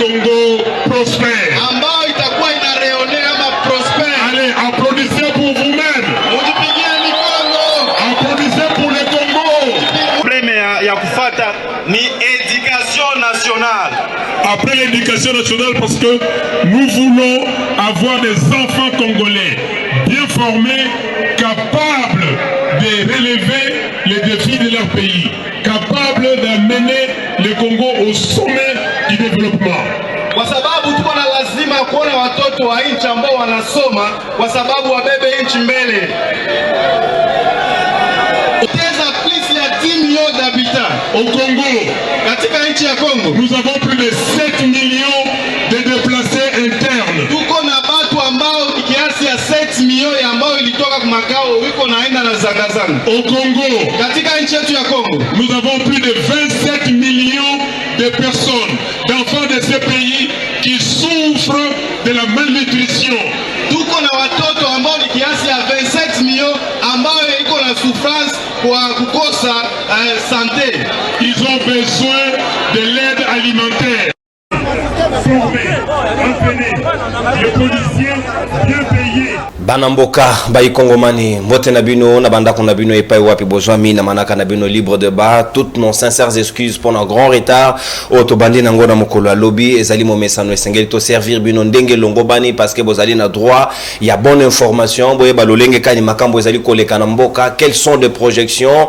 Congo prospère. Ambao itakuwa inareonea ma prospère. Allez, applaudissez pour vous-même. Mujipigie mikono. Applaudissez pour le Congo. Problème ya kufata ni éducation nationale. Après l'éducation nationale, parce que nous voulons avoir des enfants congolais bien formés, capables de relever les défis de leur pays, capables d'amener le Congo au sommet du développement. Kwa sababu tuko na lazima kuona watoto wa nchi ambao wanasoma kwa sababu wabebe nchi mbele. Teza plus ya 10 millions d'habitants Au Congo, katika nchi ya Kongo, nous avons plus de 7 millions de déplacés internes. tuko na watu ambao kiasi ya 7 milioni ambao ilitoka kwa makao wiko naenda na zangazanga. Au Congo, Katika nchi yetu ya Kongo, nous avons plus de 27 millions de personnes, d'enfants de ces pays qui souffrent de la malnutrition. tuko na watoto ambao ni kiasi ya 27 milioni ambao iko na souffrance kwa kukosa santé. Ils ont besoin de l'aide alimentaire. Formés, entraînés, les policiers bien payés. Banamboka baikongomani mbote na bino na bandako na bino epai wapi bozwami na manaka na bino libre débat. Toutes nos sincères excuses pour notre grand retard otobandi nango na mokolo lobby ezali momesano esengeli to servir bino ndenge longo bani parce que bozali na droit ya bonne information boye balolenge kani makambo ezali koleka na mboka. Quelles sont des projections,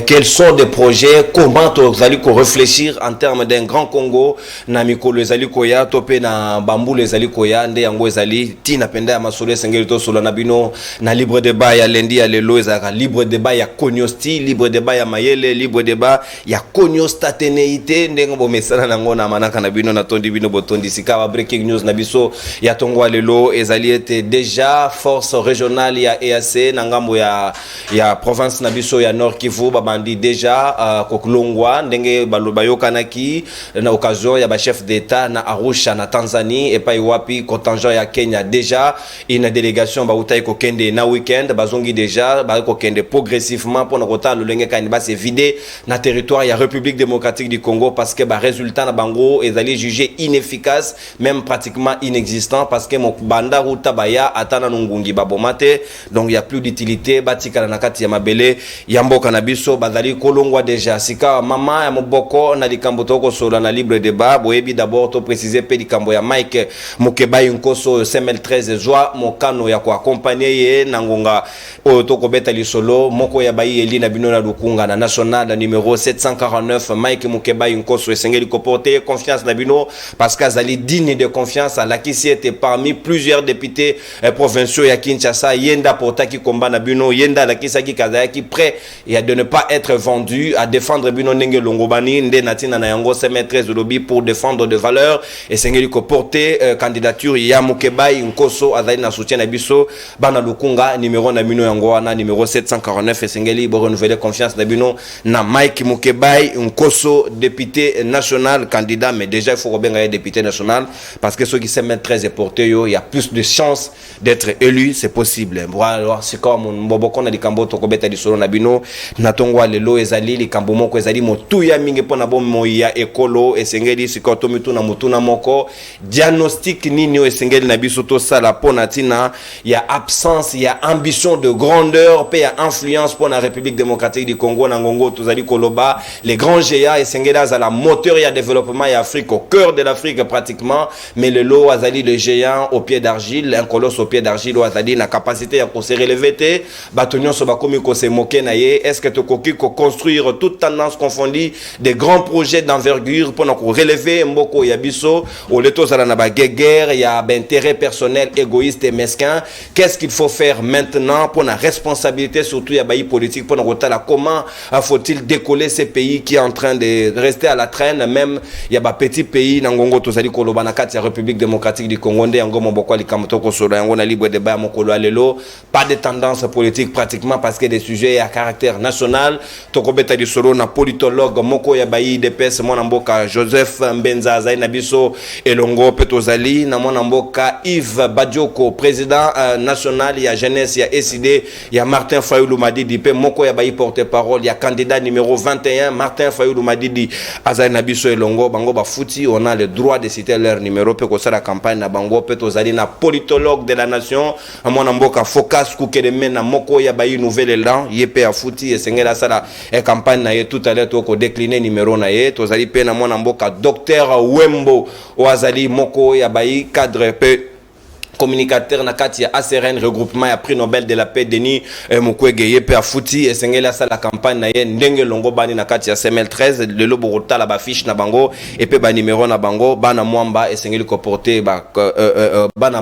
quels sont des projets, comment tozali ko réfléchir en termes d'un grand Congo na mikolo ezali koya topé na bambulu ezali koya nde yango ezali tina penda ya masolo esengeli to solo na bino na libre débat ya lendi ya lelo ezaka libre débat ya konyosti, libre débat ya mayele, libre débat ya konyostateneité ndenge bomesana nango na manaka na bino na tondi bino botondi sika breaking news na biso ya tongo lelo ezali ete déjà force régionale ya EAC na ngambo ya province na biso ya Nord Kivu babandi déjà kokulongwa ndenge bayokanaki na occasion ya ba chef d'état na Arusha na Tanzanie et pa wapi contingent ya Kenya déjà une délégation bautaye ko kende na weekend bazongi déjà ba ko kende progressivement pour nokota lolenge kani ba se vider na territoire ya République démocratique du Congo parce que ba résultat na bango ezali jugé inefficace même pratiquement inexistant parce que mon banda ruta baya atana nungungi babomate donc il y a plus d'utilité batika na kati ya mabele ya mboka na biso bazali kolongwa déjà sika mama ya moboko na likambo toko sola na libre débat boyebi d'abord to préciser pe likambo ya Mike Mukebai Nkoso CML13 joie mokano ya ko accompagner ye nangonga oto ko beta lisolo moko ya bayi eli na bino na lukunga na national numéro 749 Mike Mukebai Nkoso esengeli ko porter confiance na bino parce qu'azali digne de confiance à la qui était parmi plusieurs députés provinciaux ya Kinshasa yenda portaki combat na bino yenda la kisaki kazaki prêt et de ne pas être vendu à défendre bino ndenge longobani nde natina na yango CML13 lobby pour défendre des valeurs esengeli ko porter candidature ya Mukebai Nkoso azali na soutien na biso bana lukunga numéro na bino yango wana numéro 749 esengeli bo renouveler confiance na bino na Mike Mukebai Nkoso député national candidat mais déjà il faut rebenga député national parce que ceux qui CML13 est porté il y a plus de chances d'être élu, c'est possible. Voilà, c'est comme mboboko na likambo to kobeta lisolo na bino na tongwa lelo ezali likambo moko ezali motuya mingi pona bomo ya ekolo esengeli sikoto mitu na mutuna moko diagnostic nini esengeli na biso to sala pona tina ya absence ya ambition de grandeur pe ya influence pour la République démocratique du Congo na ngongo tozali koloba les grands géants esengeli za la moteur ya développement ya Afrique au cœur de l'Afrique pratiquement mais le lot azali le géant au pied d'argile un colosse au pied d'argile azali na capacité à se relever te batonyo so bakomi ko se moquer na ye est-ce que to koki ko construire toute tendance confondue des grands projets d'envergure pour ko relever mboko ya biso au leto zala na ba guerre ya intérêt personnel égoïste et mesquin. Qu'est-ce qu'il faut faire maintenant pour la responsabilité surtout ya bayi politique pour la comment faut-il décoller ces pays qui est en train de rester à la traîne même ya ba petit pays na ngongo tozali koloba na kati ya République démocratique du Congo nde yango moboko likamto ko solo yango na libre débat mokolo alelo pas de tendance politique pratiquement parce que des sujets à caractère national tokobeta di solo na politologue moko ya bayi DPS mona mboka Joseph Mbenza azai na biso biso elongo pe tozali na mwana mboka Yves Badioko président national ya jeunesse ya SID ya Martin Fayulu Madidi pe moko ya bayi porte-parole ya candidat numéro 21 Martin Fayulu Madidi azali na biso elongo bango ba futi on a le droit de citer leur numéro pe ko sala campagne na bango pe tozali na politologue de la nation mwana mboka Focus Kukeleme na moko ya bayi nouvelle élan yepe a futi esengela sala campagne na ye tout à l'heure to ko décliner numéro na ye tozali pe na mwana mboka docteur Wembo oazali moko ya bayi cadre pe communicateur na kati ya ACRN regroupement ya prix Nobel de la paix Denis Mukwege yepe a futi esengela sala campagne na ye ndenge longo bani na kati ya CML 13 le lobo rotala ba fiche na bango epe ba numéro na bango bana mwamba esengeli ko porter bana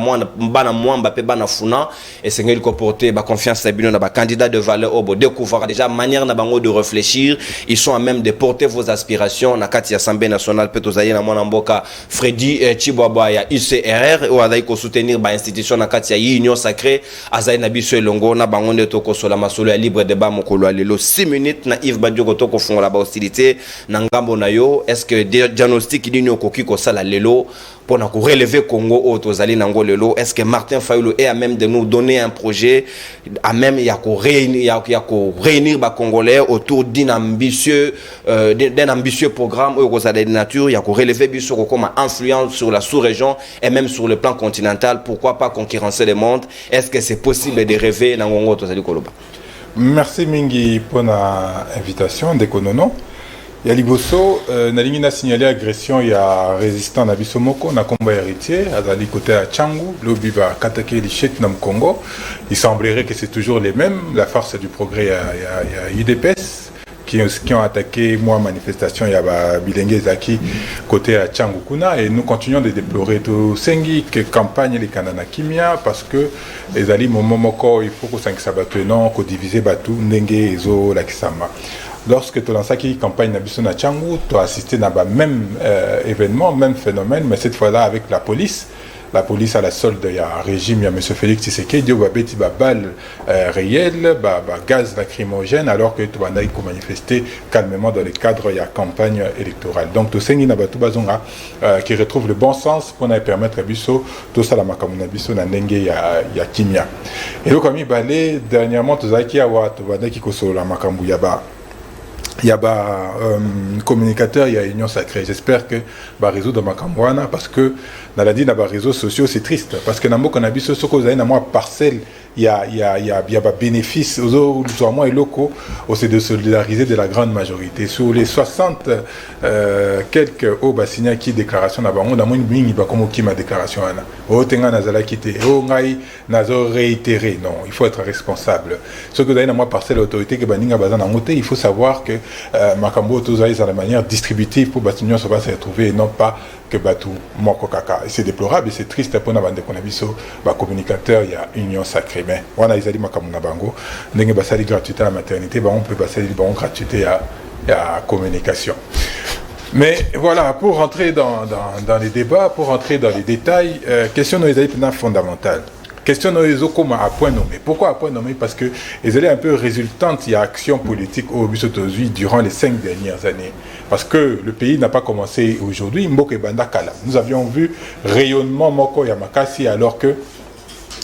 mwamba pe bana funa esengeli ko porter ba confiance na bino na ba candidat de valeur obo découvrir déjà manière na bango de réfléchir ils sont à même de porter vos aspirations na kati ya Assemblée nationale pe tozaye na mwana mboka Freddy Chibwabwa ya UCRR ou azali ko soutenir institution na kati ya union sacrée azali na biso elongo na bango nde toko sola masolo ya libre débat mokolo lelo 6 minutes na Yves Badioko toko fongola ba hostilité na ngambo na yo est-ce que diagnostic nini okoki ko sala lelo pour na ko relever Congo o tozali nango lelo est-ce que Martin Fayulu est à même de nous donner un projet à même ya ko réunir ba congolais autour d'un ambitieux programme au Rosada de nature ya ko relever biso comme influence sur la sous-région et même sur le plan continental. Pourquoi pas concurrencer le monde? Est-ce que c'est possible de rêver dans Congo tozali koloba? Merci mingi pour l'invitation d'Ekonono. Il y a Liboso, nalingi na signalé agression, il y a résistant na biso moko na combat héritier, azali côté à Tchangu, lobi va katake lichet na Congo. Il semblerait que c'est toujours les mêmes, la force du progrès, il y a UDPS qui ont attaqué moi manifestation, il y a Bilenge Zaki côté à Tchangukuna et nous continuons de déplorer tout Sengi que campagne les Kanana Kimia parce que les ali momoko il faut que ça s'abatte non que diviser batu ndenge ezo la kisama. Lorsque tu lances qui campagne na biso na Tchangu, tu as assisté na même événement, même phénomène, mais cette fois-là avec la police. La police à la solde, il y a un régime, il y a M. Félix Tshisekedi, il y a des balles réelles, gaz lacrymogène, alors que tu vas manifester calmement dans le cadre de la campagne électorale. Donc, tout ça, qui retrouve le bon sens pour nous permettre à Bisso, tout ça, la makamuna Bisso, na nenge, il y a Kimia. Et donc, comme il balé, dernièrement, tout ça, qui a la makambu, il y a un communicateur, il y a Union Sacrée. J'espère que va résoudre ma Kambouana parce que dans la dit dans les réseaux sociaux c'est triste parce que dans mon cannabis ce que vous avez dans moi parcelle il y a bénéfice aux autres moins locaux c'est de solidariser de la grande majorité sur les 60 quelques hauts bassignats qui déclaration là-bas on a moins une comme qui ma déclaration là au tenga nazala quitté au ngai nazo réitéré non il faut être responsable ce que vous avez dans moi parcelle autorité que baninga bazana monter il faut savoir que Makambo tous dans la manière distributive pour Batignon se va se retrouver et non pas que Batou Moko Kaka. Et c'est déplorable et c'est triste pour nous qu'on a vu ça, communicateur, il y a Union Sacrée. Mais on a Isali Makamuna Bango, n'engé basali gratuité à la maternité, on peut basali gratuité à la communication. Mais voilà, pour rentrer dans les débats, pour rentrer dans les détails, question de les fondamentale. Question de comme à point nommé. Pourquoi à point nommé? Parce que ils étaient un peu résultantes il y a action politique au Bissotozui durant les 5 dernières années. Parce que le pays n'a pas commencé aujourd'hui. Mboke Banda Kala. Nous avions vu rayonnement Moko Yamakasi alors que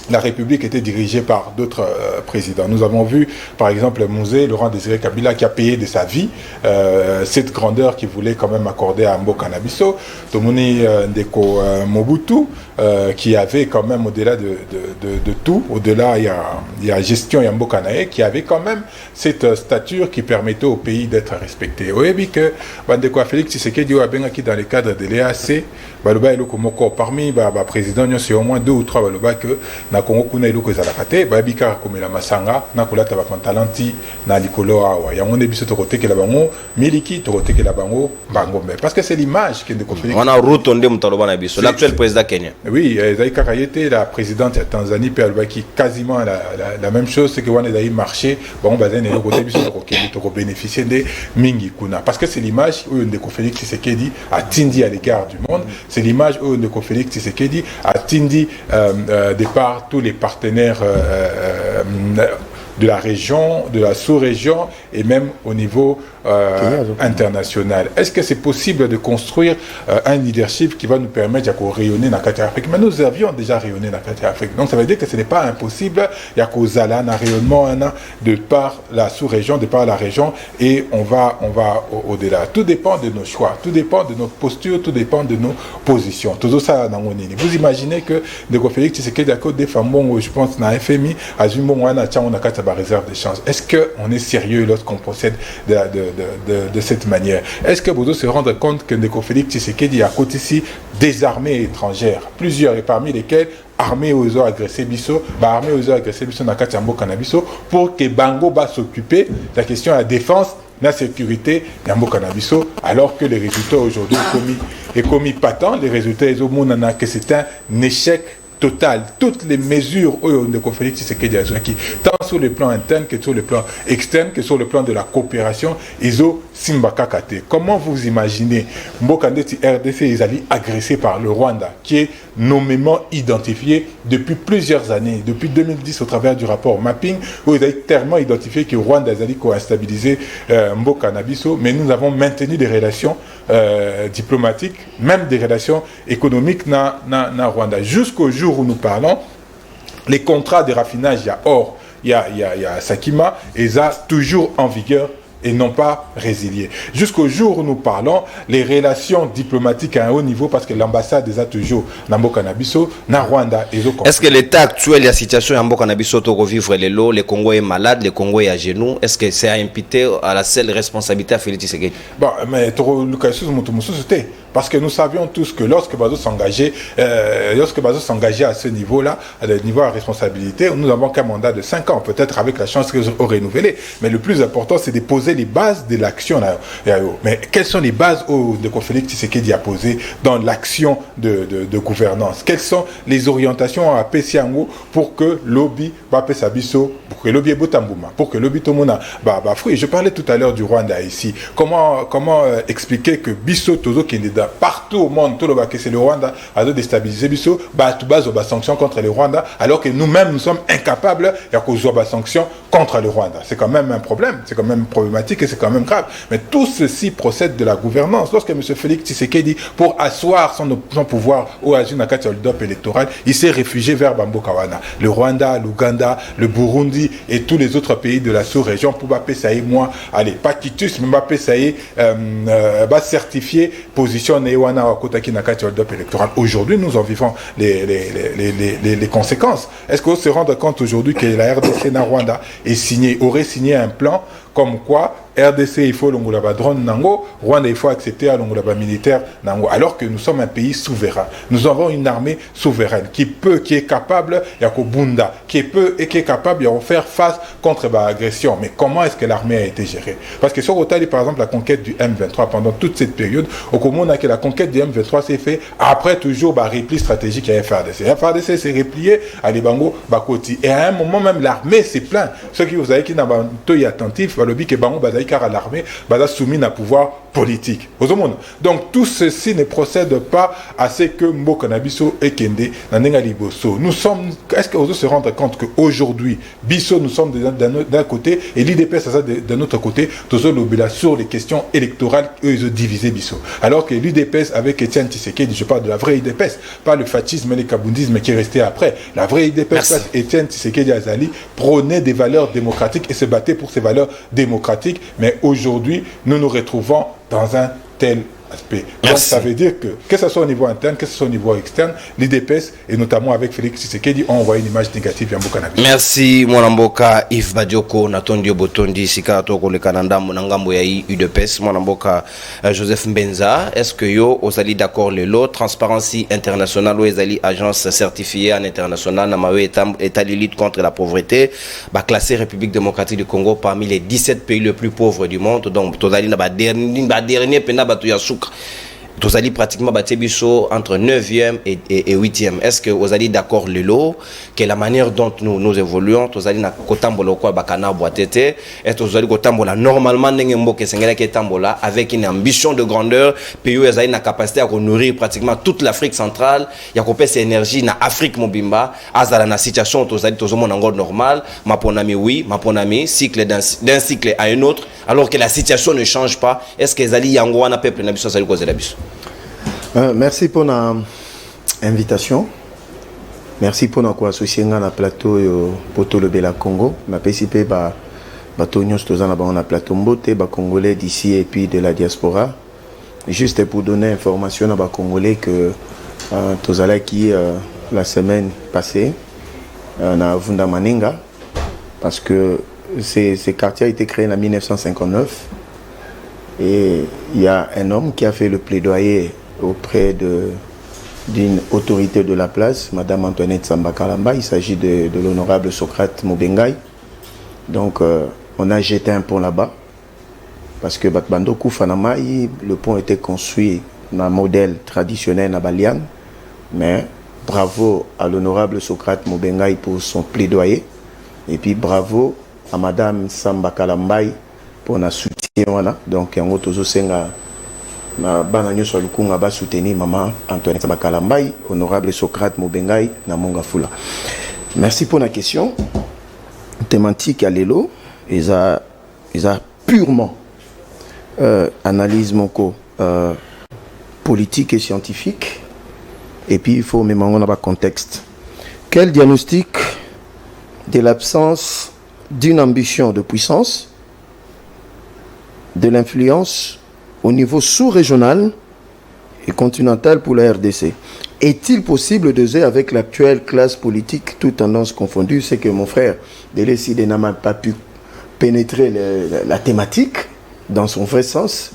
la République était dirigée par d'autres présidents. Nous avons vu, par exemple, Mouzé, Laurent Désiré Kabila, qui a payé de sa vie cette grandeur qu'il voulait quand même accorder à Mboka Nabiso. Tomoni Ndeko Mobutu, qui avait quand même, au-delà de tout, au-delà, il y a gestion et Mboka Nae, qui avait quand même cette stature qui permettait au pays d'être respecté. Vous avez que Bandeko Félix Tshisekedi Abenga qui dans le cadre de l'EAC, Baloba Eloko Moko, parmi les présidents, c'est au moins 2 ou 3 Baloba que na Congo kuna iloko ezalakate babika komela masanga na kolata ba pantalanti na likolo awa yango ne biso tokoteke la bango miliki tokoteke la bango bangombe parce que c'est l'image qui est de conflit on a rotonde mutaloba na biso l'actuel président Kenya oui Zaïka Kayete la présidente de Tanzanie pe albaki quasiment la même chose c'est que on est marché bon bazen eloko te biso toko bénéficier de mingi kuna parce que c'est l'image où de Félix Tshisekedi a tindi à l'égard du monde c'est l'image où de Félix Tshisekedi a tindi de par tous les partenaires de la région, de la sous-région et même au niveau international. Est-ce que c'est possible de construire un leadership qui va nous permettre de rayonner dans la Afrique? Mais nous avions déjà rayonné dans la Afrique. Donc ça veut dire que ce n'est pas impossible. Il y a qu'aux un rayonnement de par la sous-région, de par la région, et on va au-delà. Tout dépend de nos choix, tout dépend de notre posture, tout dépend de nos positions. Tout ça dans mon île. Vous imaginez que Ndeko Félix Tshisekedi a des femmes, je pense, dans la FMI, à Zumbo, on a réserve de chance. Est-ce qu'on est sérieux lorsqu'on procède de cette manière? Est-ce que vous se rendre compte que Ndeko Félix Tshisekedi a côté ici des armées étrangères, plusieurs, et parmi lesquelles armées aux eaux agressées biso, armées aux eaux agressées biso na Katiambo Canabiso, pour que Bango va s'occuper de la question de la défense, de la sécurité Yambo Canabiso, alors que les résultats aujourd'hui est commis patent, les résultats ils ont que c'est un échec total. Toutes les mesures de conflit tant sur le plan interne que sur le plan externe, que sur le plan de la coopération, ils ont Simbakakate. Comment vous imaginez Mbokandeti RDC ils allaient agressés par le Rwanda, qui est nommément identifié depuis plusieurs années, depuis 2010 au travers du rapport Mapping, où ils avaient tellement identifié que le Rwanda allait co-instabiliser Mbokanabiso, mais nous avons maintenu des relations diplomatiques, même des relations économiques na Rwanda. Jusqu'au jour où nous parlons, les contrats de raffinage, il y a or, il y a Sakima, et ça toujours en vigueur et non pas résilié. Jusqu'au jour où nous parlons, les relations diplomatiques à un haut niveau, parce que l'ambassade est toujours dans Mbokanabiso, dans Rwanda. Est-ce que l'état actuel, la situation à Mbokanabiso, to revivre les lots, le Congo est malade, le Congo est à genoux, est-ce que c'est à imputer à la seule responsabilité à Félix Tshisekedi? Bon, mais c'était parce que nous savions tous que lorsque Bazo s'engageait à ce niveau-là, à le niveau à responsabilité, nous n'avons qu'un mandat de 5 ans, peut-être avec la chance qu'ils ont renouvelé. Mais le plus important, c'est de poser les bases de l'action. Mais quelles sont les bases de Félix Tshisekedi a posées dans l'action de gouvernance? Quelles sont les orientations à Pessiango pour que lobby Sabiso, pour que lobby Botambouma, pour que lobby Tomona fruit? Je parlais tout à l'heure du Rwanda ici. Comment expliquer que Bisso Tozo qui est partout au monde, tout le que c'est le Rwanda a déstabilisé Bisso, tout base aux sanctions contre le Rwanda, alors que nous-mêmes nous sommes incapables de faire sanctions contre le Rwanda. C'est quand même un problème, c'est quand même problématique et c'est quand même grave. Mais tout ceci procède de la gouvernance. Lorsque M. Félix Tshisekedi, pour asseoir son pouvoir au Azunakati électoral, il s'est réfugié vers Bambokawana. Le Rwanda, l'Ouganda, le Burundi et tous les autres pays de la sous-région pour Bapé pas Titus, mais Bapé certifié position Néwana Wakotaki Nakati électoral. Aujourd'hui, nous en vivons les conséquences. Est-ce qu'on se rend compte aujourd'hui que la RDC na Rwanda aurait signé un plan comme quoi RDC il faut l'ongolaba drone nango, Rwanda il faut accepter à l'ongolaba militaire nango, alors que nous sommes un pays souverain. Nous avons une armée souveraine qui est capable yakobunda, qui est capable de faire face contre l'agression. Mais comment est-ce que l'armée a été gérée? Parce que sur Otali par exemple la conquête du M23 pendant toute cette période, au Commun que la conquête du M23 s'est fait après toujours repli stratégique à FARDC. FARDC s'est replié à Libango Bakoti et à un moment même l'armée s'est plaint. Ceux qui vous savez qui n'ont pas été attentifs lobby que Bango Bazaï car à l'armée Baza soumis à pouvoir politique. Donc tout ceci ne procède pas à ce que Mbokanabiso et Kende Nanenga Liboso. Nous sommes, est-ce que vous se rendre compte qu'aujourd'hui, Bisso, nous sommes d'un côté et l'IDPS d'un autre côté, tous l'obéla sur les questions électorales, eux ils ont divisé Bisso. Alors que l'IDPS avec Etienne Tshisekedi, je parle de la vraie IDPS, pas le fascisme et le kaboundisme qui est resté après. La vraie IDPS, Etienne Tshisekedi Azali, prônait des valeurs démocratiques et se battait pour ces valeurs démocratiques, mais aujourd'hui, nous nous retrouvons dans un tel aspect. Donc ça veut dire que ce soit au niveau interne, que ce soit au niveau externe, l'IDPS, et notamment avec Félix Tshisekedi, ont envoyé une image négative à Mbokanabiso. Merci, Mwanamboka Yves Badioko, Natondio Botondi, Sikatoko, le Canada, Monangambo Yahi, UDPS, Mwanamboka Joseph Mbenza. Est-ce que yo, vous allez d'accord le lot, Transparency International, ou allez agence certifiée en international, Namawe État de lutte contre la pauvreté, classé République démocratique du Congo parmi les 17 pays les plus pauvres du monde. Donc, vous allez dernier pena batu ya souk. Tous allez pratiquement battre Bisso entre 9e et 8e. Est-ce que vous allez d'accord Lelo que la manière dont nous évoluons, tous allez na kotambola quoi bakana boitete, est tous allez kotambola normalement n'engembo que sengela que tambola avec une ambition de grandeur, pays où vous allez na capacité à nourrir pratiquement toute l'Afrique centrale, il y a copé cette énergie na Afrique mobimba, azala na situation tous allez tous au monde encore normal, ma ponami oui, ma ponami cycle d'un cycle à un autre, alors que la situation ne change pas. Est-ce que Zali yango na peuple na biso zali cause la biso? Merci pour l'invitation. Merci pour nous associer dans le plateau pour tout le Bela Congo. Je participé à la plateau Mbote, les Congolais d'ici et puis de la diaspora. Juste pour donner information aux Congolais que qui la semaine passée, on a Vunda Maninga, parce que ce quartier a été créé en 1959. Et il y a un homme qui a fait le plaidoyer auprès d'une autorité de la place, Madame Antoinette Samba Kalamba. Il s'agit de l'honorable Socrate Mobengai. Donc, on a jeté un pont là-bas, parce que Batbando Koufanamaï, le pont était construit dans un modèle traditionnel à Balian. Mais bravo à l'honorable Socrate Mobengai pour son plaidoyer. Et puis bravo à Madame Samba Kalamba pour notre soutien. Donc, on a na bana nyoso lukunga ba soutenir maman Antoinette Bakalambai, honorable Socrate Mobengai na Mongafula. Merci pour la question. Thématique à l'élo, ils a purement analyse moko politique et scientifique, et puis il faut même on a un contexte. Quel diagnostic de l'absence d'une ambition de puissance, de l'influence au niveau sous-régional et continental pour la RDC. Est-il possible de faire avec l'actuelle classe politique, toutes tendances confondues? C'est que mon frère Deleside n'a pas pu pénétrer la thématique dans son vrai sens.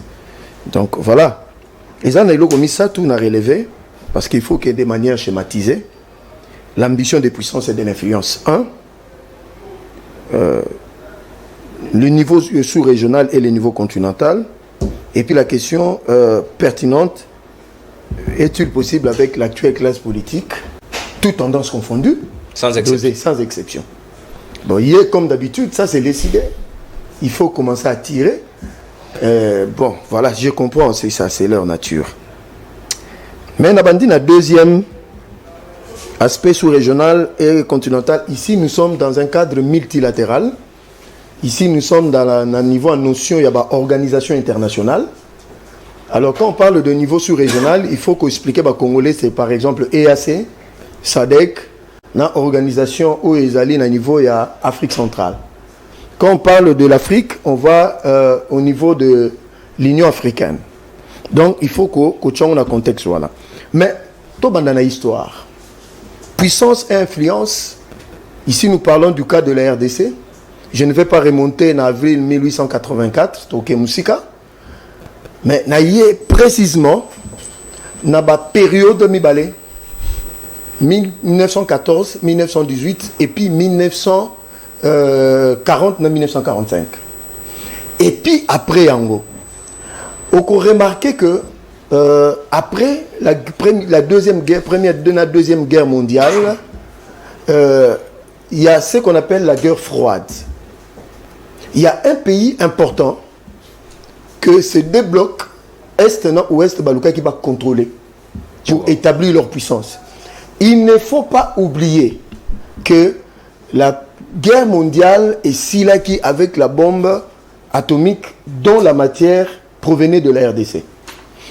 Donc voilà. Et ça, on a mis ça, tout a relevé, parce qu'il faut qu'il y ait des manières schématisées. L'ambition de puissance et de l'influence. Le niveau sous-régional et le niveau continental. Et puis la question pertinente, est-il possible avec l'actuelle classe politique, toutes tendances confondues, sans exception. Sans exception. Bon, hier, comme d'habitude, ça c'est décidé. Il faut commencer à tirer. Bon, voilà, je comprends, c'est ça, c'est leur nature. Mais on a un deuxième aspect sous-régional et continental. Ici, nous sommes dans un cadre multilatéral. Ici, nous sommes dans un niveau en notion, il y a une organisation internationale. Alors, quand on parle de niveau sous-régional, il faut qu'expliquer aux Congolais, c'est par exemple EAC, SADC, une organisation où ils allaient à niveau, il y a Afrique centrale. Quand on parle de l'Afrique, on va au niveau de l'Union africaine. Donc, il faut qu'on change le contexte. Voilà. Mais, tout dans la histoire. Puissance et influence, ici nous parlons du cas de la RDC. Je ne vais pas remonter en avril 1884, Toke Musika, mais précisément dans la période de 1914, 1918 et puis 1940-1945. Et puis après Yango, on a remarqué que après la deuxième guerre mondiale, il y a ce qu'on appelle la guerre froide. Il y a un pays important que ces deux blocs, Est et Ouest Baluka, qui va contrôler pour établir leur puissance. Il ne faut pas oublier que la guerre mondiale est si là qui avec la bombe atomique dont la matière provenait de la RDC.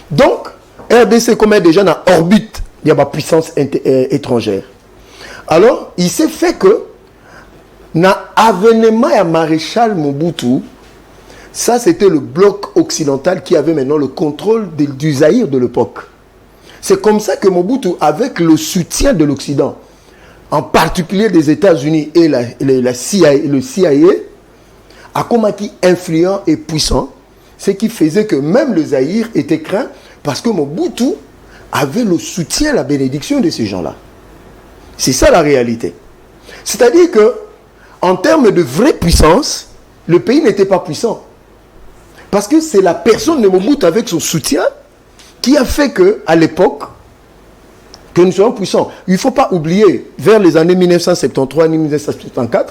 Donc, RDC comme est déjà dans orbite, il y a ma puissance étrangère. Alors, il s'est fait que dans l'avènement à Maréchal Mobutu, ça c'était le bloc occidental qui avait maintenant le contrôle du Zaïre de l'époque. C'est comme ça que Mobutu, avec le soutien de l'Occident, en particulier des États-Unis et le CIA, a combattu influent et puissant, ce qui faisait que même le Zaïre était craint parce que Mobutu avait le soutien, la bénédiction de ces gens-là. C'est ça la réalité. C'est-à-dire que en termes de vraie puissance, le pays n'était pas puissant. Parce que c'est la personne de Mobutu avec son soutien qui a fait que, à l'époque, que nous soyons puissants. Il ne faut pas oublier, vers les années 1973-1974,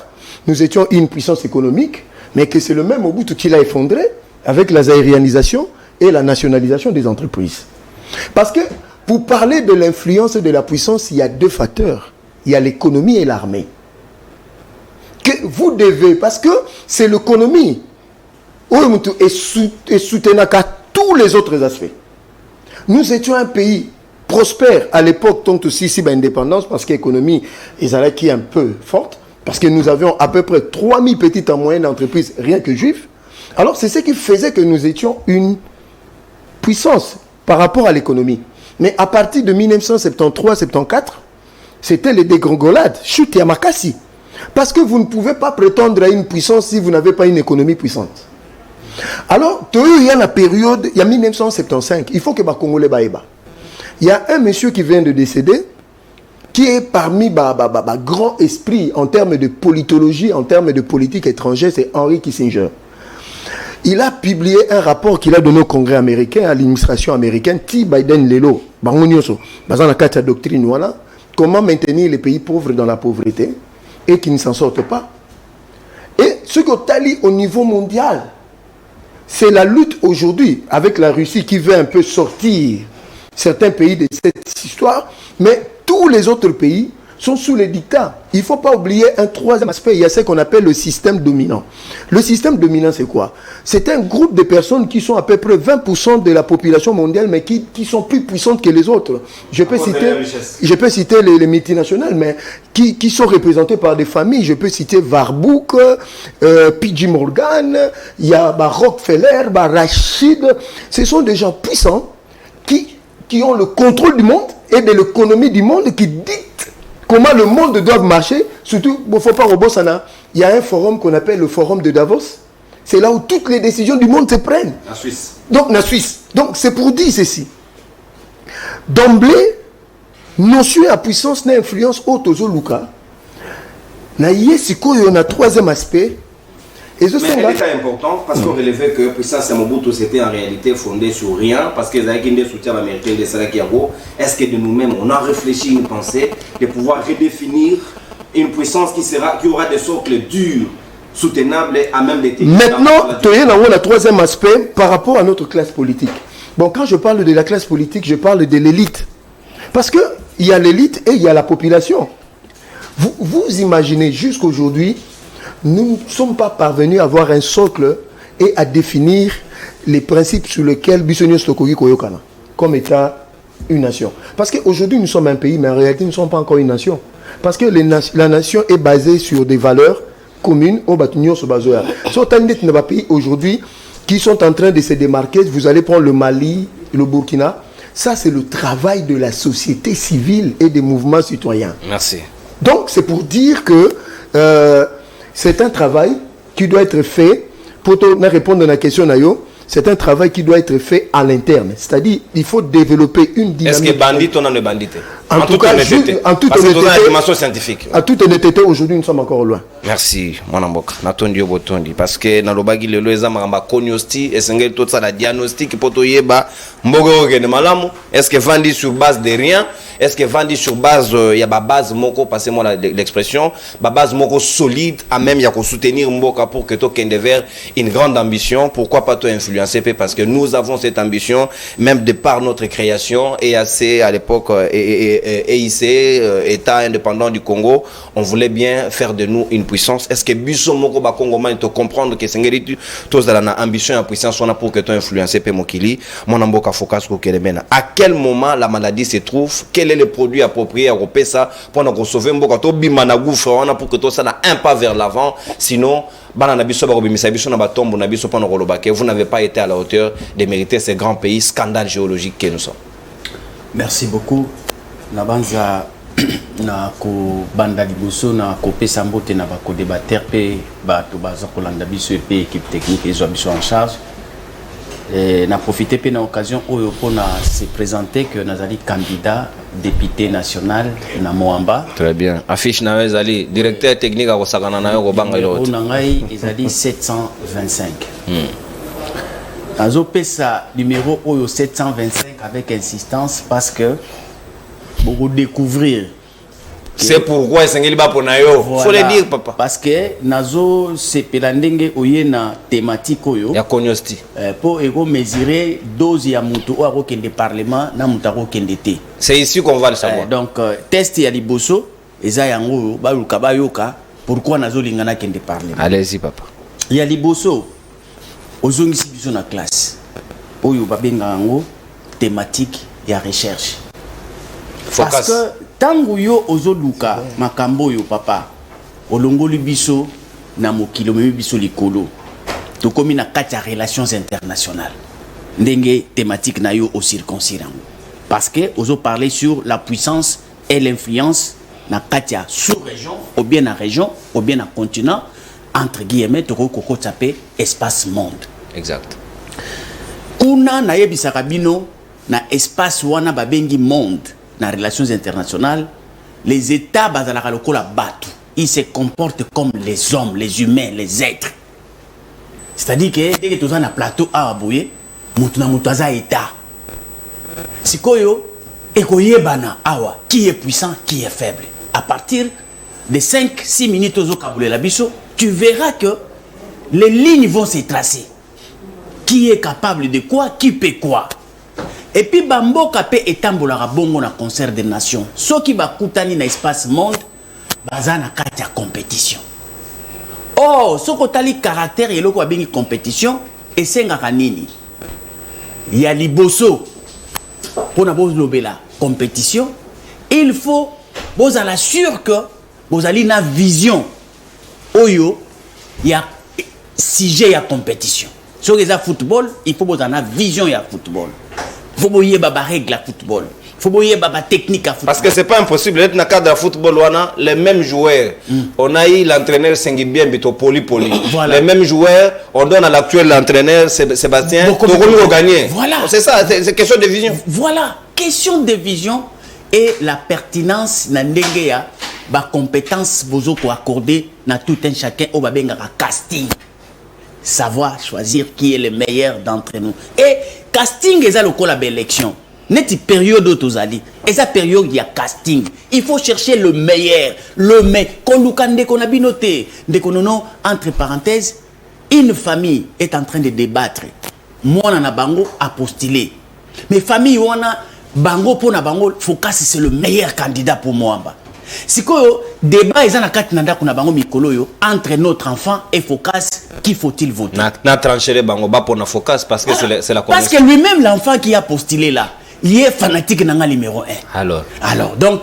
nous étions une puissance économique, mais que c'est le même Mobutu qui l'a effondré avec la zaïrianisation et la nationalisation des entreprises. Parce que, pour parler de l'influence et de la puissance, il y a deux facteurs. Il y a l'économie et l'armée. Que vous devez, parce que c'est l'économie et soutenant à tous les autres aspects. Nous étions un pays prospère à l'époque, tant aussi si indépendance, parce que l'économie est un peu forte, parce que nous avions à peu près 3000 petites en moyenne entreprises, rien que juifs. Alors c'est ce qui faisait que nous étions une puissance par rapport à l'économie. Mais à partir de 1973-74, c'était les dégringolades, chute et amakasi. Parce que vous ne pouvez pas prétendre à une puissance si vous n'avez pas une économie puissante. Alors, il y a la période, il y a 1975, il faut que les Congolais baïba. Il y a un monsieur qui vient de décéder, qui est parmi les grands esprits en termes de politologie, en termes de politique étrangère, c'est Henry Kissinger. Il a publié un rapport qu'il a donné au Congrès américain, à l'administration américaine, T. Biden Lelo, basant la carte doctrine, voilà, comment maintenir les pays pauvres dans la pauvreté et qui ne s'en sortent pas. Et ce que Tali au niveau mondial, c'est la lutte aujourd'hui avec la Russie qui veut un peu sortir certains pays de cette histoire, mais tous les autres pays sont sous les dictats. Il ne faut pas oublier un troisième aspect, il y a ce qu'on appelle le système dominant. Le système dominant, c'est quoi? C'est un groupe de personnes qui sont à peu près 20% de la population mondiale, mais qui sont plus puissantes que les autres. Je peux citer les multinationales, mais qui sont représentées par des familles. Je peux citer Warburg, P.J. Morgan, il y a Rockefeller, Rashid. Ce sont des gens puissants qui ont le contrôle du monde et de l'économie du monde, qui dictent comment le monde doit marcher. Surtout, il ne faut pas Robosana. Il y a un forum qu'on appelle le forum de Davos. C'est là où toutes les décisions du monde se prennent. La Suisse. Donc, la Suisse. Donc, c'est pour dire ceci. D'emblée, notion à puissance n'influence auto Luka. Na yesiko, il y a un troisième aspect. Mais c'est important parce qu'on relevait que puissance Mobutu c'était en réalité fondé sur rien, parce que les Américains soutien américain de Salakiabo. Est-ce que de nous-mêmes on a réfléchi une pensée de pouvoir redéfinir une puissance qui aura des socles durs, soutenables et à même des techniques. Maintenant, tu as un troisième aspect par rapport à notre classe politique. Bon, quand je parle de la classe politique, je parle de l'élite. Parce qu'il y a l'élite et il y a la population. Vous imaginez jusqu'aujourd'hui, nous ne sommes pas parvenus à avoir un socle et à définir les principes sur lesquels Bissonio Stokogi Koyokana, comme état une nation. Parce qu'aujourd'hui, nous sommes un pays, mais en réalité, nous ne sommes pas encore une nation. Parce que la nation est basée sur des valeurs communes au Batunio Sobazoya. Certains pays aujourd'hui qui sont en train de se démarquer, vous allez prendre le Mali, le Burkina, ça c'est le travail de la société civile et des mouvements citoyens. Merci. Donc, c'est pour dire que c'est un travail qui doit être fait, pour répondre à la question Nayo, c'est un travail qui doit être fait à l'interne. C'est-à-dire, il faut développer une dynamique. Est-ce que bandit, on a le bandit? En tout cas, en toute honnêteté, scientifique. À toute honnêteté, aujourd'hui, nous sommes encore loin. Merci, mon amboka. Natondi obotondi. Parce que dans le bagi, le loeza maramba konyosti, et c'est tout ça la diagnostic, poto yeba, mbogo de malamu. Est-ce que vendit sur base de rien? Est-ce que vendit sur base, il y a base moko, passez-moi l'expression, base moko solide, à même il y a qu'on soutenir mboka pour que tu aies vers une grande ambition. Pourquoi pas toi influencer? Parce que nous avons cette ambition, même de par notre création, EAC à l'époque, EIC, État indépendant du Congo, on voulait bien faire de nous une puissance. Est-ce que Bisso Moko Bakongo man te comprendre que c'est tous dans la ambition et la puissance on a pour que tu influences Mokili, mon amboka focus ko kelemena. À quel moment la maladie se trouve? Quel est le produit approprié à repérer ça pour nous sauver Mboka to bimana gouffre on a pour que tout ça n'a un pas vers l'avant, sinon vous n'avez pas été à la hauteur de mériter ces grands pays, scandales géologiques que nous sommes. Merci beaucoup. Nabanza na ko banda liboso na ko pesa mbote na ba ko débattre pe ba to baza ko landa biso pe équipe technique et biso en charge. Et na profiter pe na occasion oyo pona se présenter que nazali candidat député national na Moamba. Très bien. Affiche na ezali directeur technique a kosakana na yo ko banga yo. On ngai ezali 725. Azopesa numéro Oyo 725 avec insistance parce que pour découvrir. C'est pourquoi c'est ngeli ba ponayo. Faut le dire papa. Parce que nazo se pelandenge oye na thématique oyo. Ya konyosti. Pour ego mesurer dose ya mutu o ako kende parlement na mutu ako kende te. C'est ici qu'on va le savoir. Donc test ya liboso eza yango ba luka ba yoka pourquoi nazo lingana kende parlement. Allez-y papa. Ya liboso ozongisi biso na classe. Oyo ba benga yango thématique ya recherche. Focus. Parce que tangu yo ozoluka makambo yo papa olongoli biso na mokilo memi biso likolo tokomi na kati ya relations internationales ndenge thématique na yo au circoncirant parce que ozo parler sur la puissance et l'influence na kati ya sous-région ou bien na région ou bien na continent entre guillemets toko koko tapé espace monde Exact. kuna na yebisaka bino na espace wana babengi monde dans les relations internationales, les États bazalaka lokola batu, ils se comportent comme les hommes, les humains, les êtres. C'est-à-dire que dès que tu es na plateau à abouye, mutu na mutu aza État. Sikoyo ekoyebana awa qui est puissant, qui est faible. À partir de 5-6 minutes au kabule la biso, tu verras que les lignes vont se tracer. Qui est capable de quoi, qui peut quoi. Et puis bamboka pe etambolaka bongo na concert des nations. Soki bakutani na espace monde, baza na kati ya compétition. Oh, soko tali caractère yeloko abengi compétition, esengaka nini? Ya liboso pona bozlobela compétition, il faut bozala sûr que bozali na vision oyo ya sujet ya compétition. Soki eza football, il faut bozala na vision ya football. Il faut boyer baba règle à football. Il faut boyer baba technique à football. Parce que c'est pas impossible d'être dans le cadre de football wana les mêmes joueurs. On a eu l'entraîneur Sengibien Bito Poli. Voilà. Les mêmes joueurs, on donne à l'actuel entraîneur Sébastien Togolo gagner. Voilà. C'est ça, c'est question de vision. Voilà, question de vision et la pertinence na ndengeya ba compétence bozo ko accorder na tout un chacun au babenga casting. Savoir choisir qui est le meilleur d'entre nous. Et casting est le col à l'élection. Neti période autozali. Et sa période il y a casting. Il faut chercher le meilleur, le meilleur. Kolukande konabinote, de konono entre parenthèses, une famille est en train de débattre. Moi na bango a postulé. Mais famille wana bango pona bango focus c'est le meilleur candidat pour moi. Sikoyo débat ezana kati nanda kuna bango mikolo yo entre notre enfant et focus qui faut-il voter na trancher bango ba pour na focus parce que c'est la parce que lui-même l'enfant qui a postulé là il est fanatique nanga numéro 1 alors donc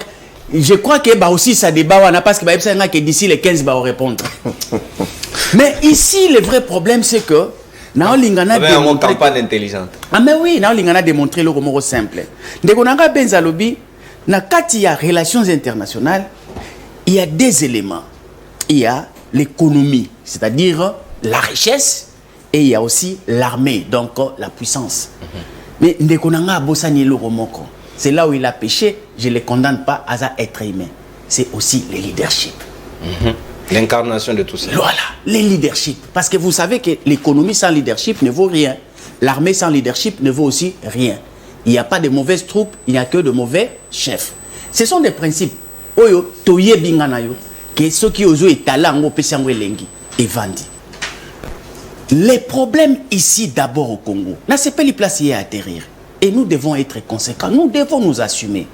je crois que bah aussi ça débat wana parce que bah que d'ici les 15 va répondre mais ici le vrai problème c'est que na olingana démontrer une campagne intelligente mais oui na olingana démontrer le mot simple ndeko nanga benza lobi na kati ya relations internationales, il y a des éléments. Il y a l'économie, c'est-à-dire la richesse, et il y a aussi l'armée, donc la puissance. Mais ndekonanga bosani lo romoko. C'est là où il a péché, je ne le condamne pas à être humain. C'est aussi le leadership. L'incarnation de tout ça. Voilà, le leadership. Parce que vous savez que l'économie sans leadership ne vaut rien. L'armée sans leadership ne vaut aussi rien. Il n'y a pas de mauvaises troupes, il n'y a que de mauvais chefs. Ce sont des principes. Oyo, toye binganayo, que ceux qui osent étaler en pesango elengi et vandi. Les problèmes ici d'abord au Congo, là c'est pas les places à atterrir. Et nous devons être conséquents, nous devons nous assumer.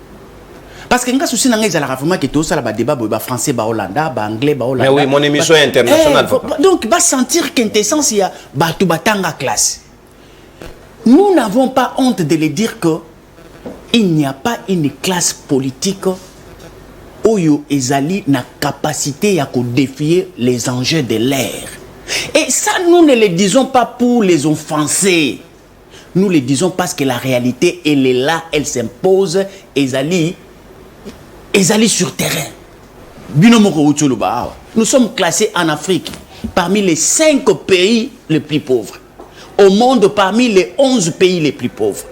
Parce que nous avons que tout ça, débat français, hollandais, anglais, hollandais. Mais oui, mon émission est internationale. Donc, va sentir qu'intessence, il y a tout batanga classe. Nous n'avons pas honte de le dire que il n'y a pas une classe politique où ezali na capacité à défier les enjeux de l'ère. Et ça, nous ne le disons pas pour les offenser. Nous le disons parce que la réalité, elle est là, elle s'impose. Ezali sur terrain. Nous sommes classés en Afrique parmi les 5 pays les plus pauvres. Au monde, parmi les 11 pays les plus pauvres.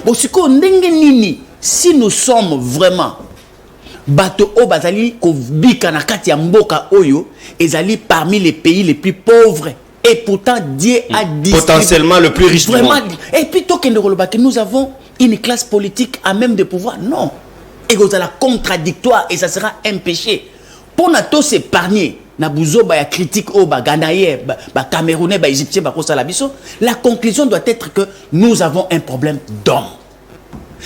Bon, si nous sommes vraiment bato o bazali ko bika na kati ya mboka oyo ezali parmi les pays les plus pauvres Et pourtant, Dieu a dit... Potentiellement le plus riche du monde. Et puis, nous avons une classe politique à même de pouvoir. Non. Et vous avez la contradictoire et ça sera un péché. Pour nous s'épargner, la critique au Ghanais, Camerounais, Égyptiens, la conclusion doit être que nous avons un problème d'homme.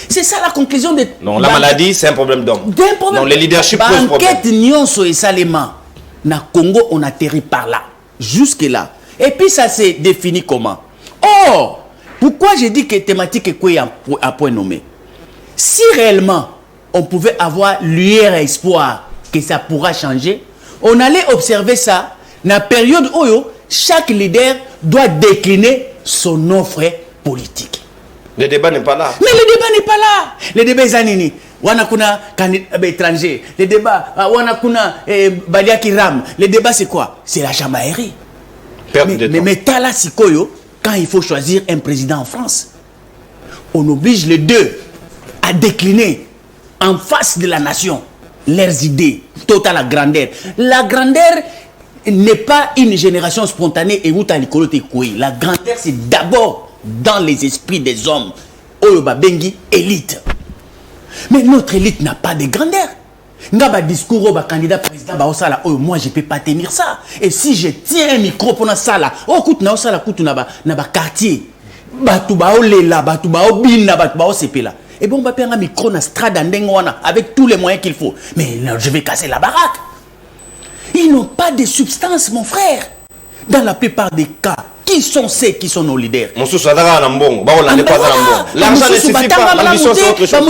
C'est ça la conclusion de... Non, la maladie, c'est un problème d'homme. Non, le leadership pose problème. Enquête Nyonso et Salema, na Congo, on atterrit par là. Jusque-là. Et puis ça s'est défini comment? Or, pourquoi j'ai dit que thématique est quoi à point nommé? Si réellement on pouvait avoir lueur et espoir que ça pourra changer, on allait observer ça dans la période où chaque leader doit décliner son offre politique. Le débat n'est pas là. Mais le débat n'est pas là. Le débat est anini. Wanakuna étranger. Le débat, Wanakuna Baliaki Ram. Le débat c'est quoi? C'est la chamaillerie. Mais Tala Sikoyo, quand il faut choisir un président en France, on oblige les deux à décliner en face de la nation leurs idées, totale la grandeur. La grandeur n'est pas une génération spontanée et où t'as la grandeur c'est d'abord dans les esprits des hommes. Oyoba Bengi, élite. Mais notre élite n'a pas de grandeur. Ngaba discours au candidat président ba osala moi je peux pas tenir ça. Et si je tiens un micro pour na sala, écoute na osala kutu na ba quartier. Batu ba olela, batu ba obina, batu ba osepela. Et bon ba perdre un micro na strada ndengwana avec tous les moyens qu'il faut. Mais là, je vais casser la baraque. Ils n'ont pas de substance mon frère. Dans la plupart des cas, qui sont ceux qui sont nos leaders? L'argent ne suffit pas, l'ambition c'est autre chose.